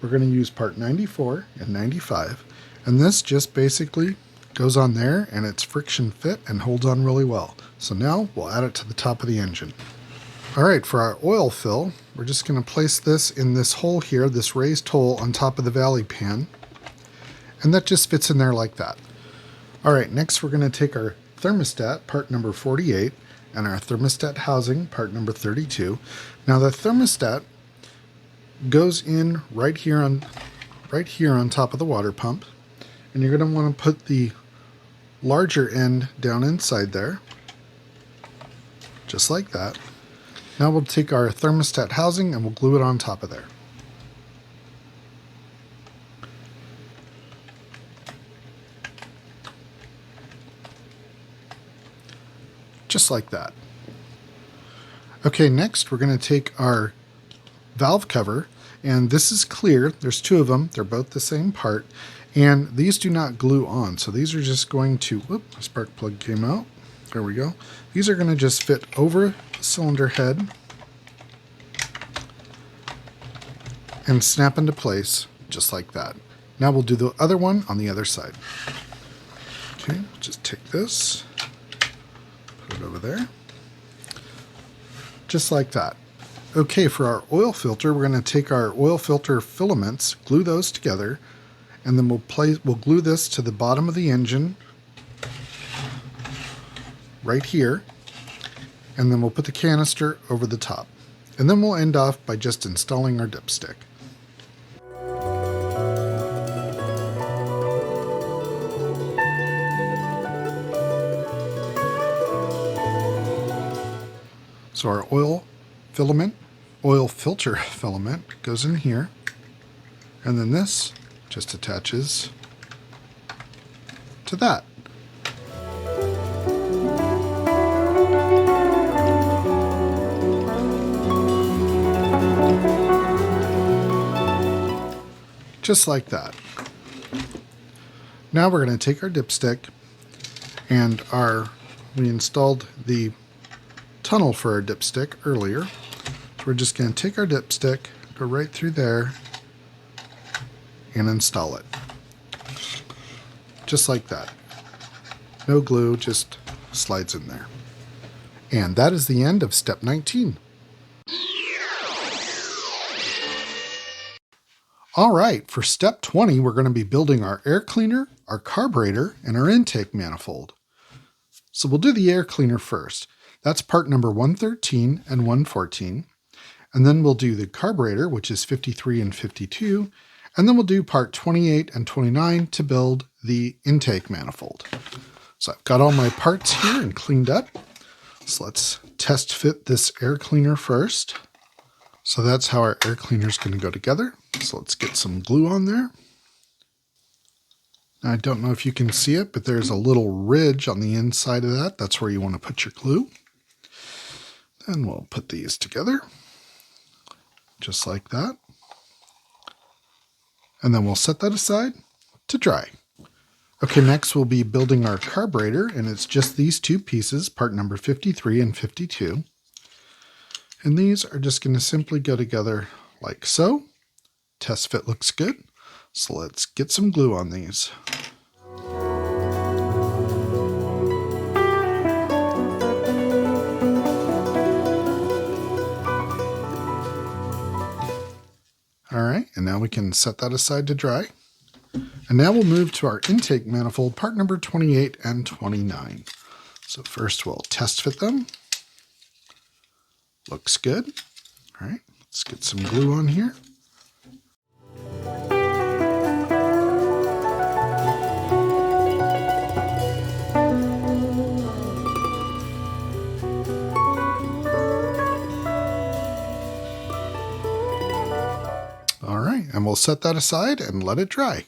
we're going to use part 94 and 95, and this just basically goes on there and it's friction fit and holds on really well. So now we'll add it to the top of the engine. Alright, for our oil fill, we're just going to place this in this hole here, this raised hole on top of the valley pan, and that just fits in there like that. Alright, next we're going to take our thermostat, part number 48, and our thermostat housing, part number 32. Now the thermostat goes in right here on top of the water pump, and you're going to want to put the larger end down inside there, just like that. Now we'll take our thermostat housing and we'll glue it on top of there. Just like that. Okay, next we're going to take our valve cover, and this is clear. There's two of them. They're both the same part, and these do not glue on. So these are just going to, whoop, spark plug came out. There we go. These are going to just fit over the cylinder head and snap into place just like that. Now we'll do the other one on the other side. Okay, just take this, put it over there, just like that. Okay, for our oil filter, we're going to take our oil filter filaments, glue those together, and then we'll glue this to the bottom of the engine right here, and then we'll put the canister over the top. And then we'll end off by just installing our dipstick. So our oil filter filament goes in here, and then this just attaches to that. Just like that. Now we're going to take our dipstick and we installed the tunnel for our dipstick earlier. So we're just going to take our dipstick, go right through there, and install it. Just like that. No glue, just slides in there. And that is the end of step 19. All right, for step 20, we're going to be building our air cleaner, our carburetor, and our intake manifold. So we'll do the air cleaner first. That's part number 113 and 114. And then we'll do the carburetor, which is 53 and 52. And then we'll do part 28 and 29 to build the intake manifold. So I've got all my parts here and cleaned up. So let's test fit this air cleaner first. So that's how our air cleaner is going to go together. So let's get some glue on there. I don't know if you can see it, but there's a little ridge on the inside of that. That's where you want to put your glue. Then we'll put these together, just like that. And then we'll set that aside to dry. Okay, next we'll be building our carburetor, and it's just these two pieces, part number 53 and 52. And these are just going to simply go together like so. Test fit looks good. So let's get some glue on these. All right, and now we can set that aside to dry. And now we'll move to our intake manifold, part number 28 and 29. So first we'll test fit them. Looks good. All right, let's get some glue on here. All right, and we'll set that aside and let it dry.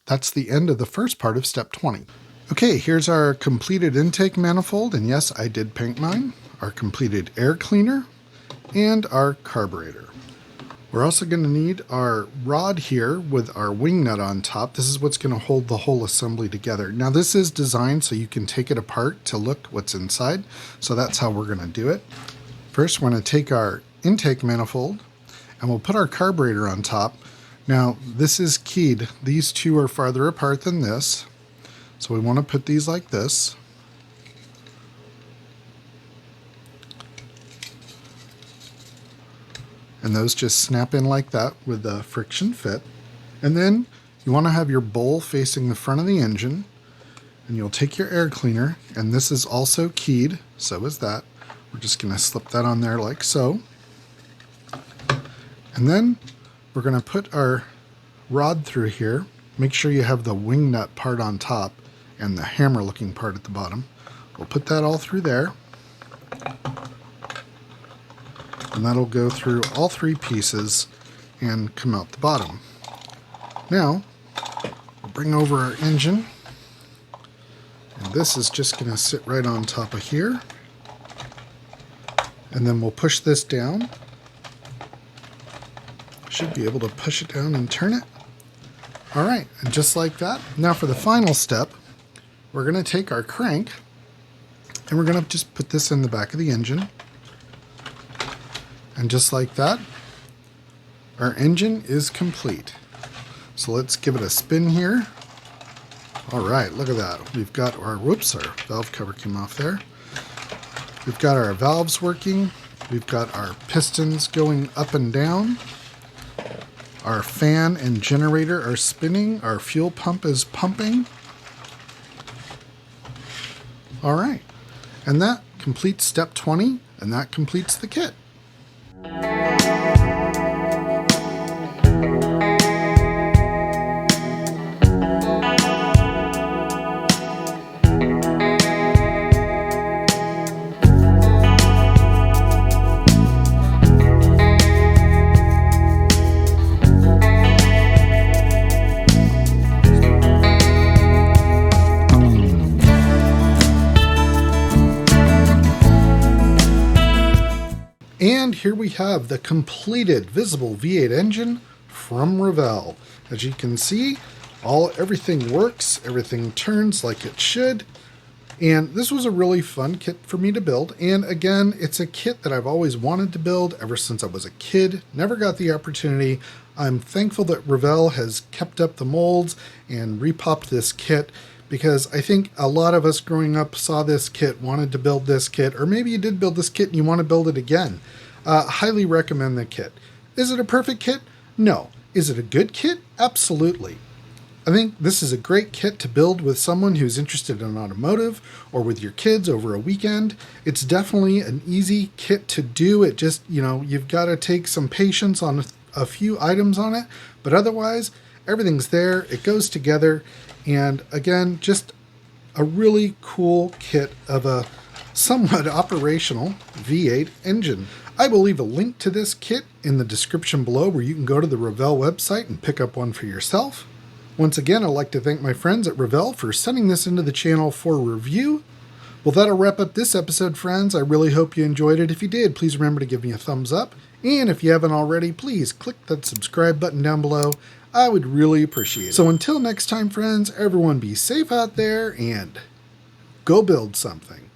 That's the end of the first part of step 20. Okay, here's our completed intake manifold, and yes, I did paint mine, our completed air cleaner, and our carburetor. We're also going to need our rod here with our wing nut on top. This is what's going to hold the whole assembly together. Now this is designed so you can take it apart to look what's inside, so that's how we're going to do it. First, we're going to take our intake manifold, and we'll put our carburetor on top. Now, this is keyed. These two are farther apart than this. So we want to put these like this. And those just snap in like that with the friction fit. And then you want to have your bowl facing the front of the engine. And you'll take your air cleaner, and this is also keyed, so is that. We're just going to slip that on there like so. And then we're going to put our rod through here. Make sure you have the wing nut part on top and the hammer looking part at the bottom. We'll put that all through there. And that'll go through all three pieces and come out the bottom. Now, we'll bring over our engine. And this is just going to sit right on top of here. And then we'll push this down. Should be able to push it down and turn it. All right, and just like that. Now for the final step, we're going to take our crank and we're going to just put this in the back of the engine. And just like that, our engine is complete. So let's give it a spin here. All right, look at that. We've got our, whoops, our valve cover came off there. We've got our valves working. We've got our pistons going up and down. Our fan and generator are spinning. Our fuel pump is pumping. All right. And that completes step 20, and that completes the kit. And here we have the completed visible V8 engine from Revell. As you can see, everything works, everything turns like it should. And this was a really fun kit for me to build. And again, it's a kit that I've always wanted to build ever since I was a kid. Never got the opportunity. I'm thankful that Revell has kept up the molds and repopped this kit, because I think a lot of us growing up saw this kit, wanted to build this kit, or maybe you did build this kit and you want to build it again. Highly recommend the kit. Is it a perfect kit? No. Is it a good kit? Absolutely. I think this is a great kit to build with someone who's interested in automotive, or with your kids over a weekend. It's definitely an easy kit to do. It just, you've got to take some patience on a few items on it, but otherwise everything's there. It goes together. And again, just a really cool kit of a somewhat operational V8 engine. I will leave a link to this kit in the description below, where you can go to the Revell website and pick up one for yourself. Once again, I'd like to thank my friends at Revell for sending this into the channel for review. Well, that'll wrap up this episode, friends. I really hope you enjoyed it. If you did, please remember to give me a thumbs up. And if you haven't already, please click that subscribe button down below. I would really appreciate it. So until next time, friends, everyone be safe out there and go build something.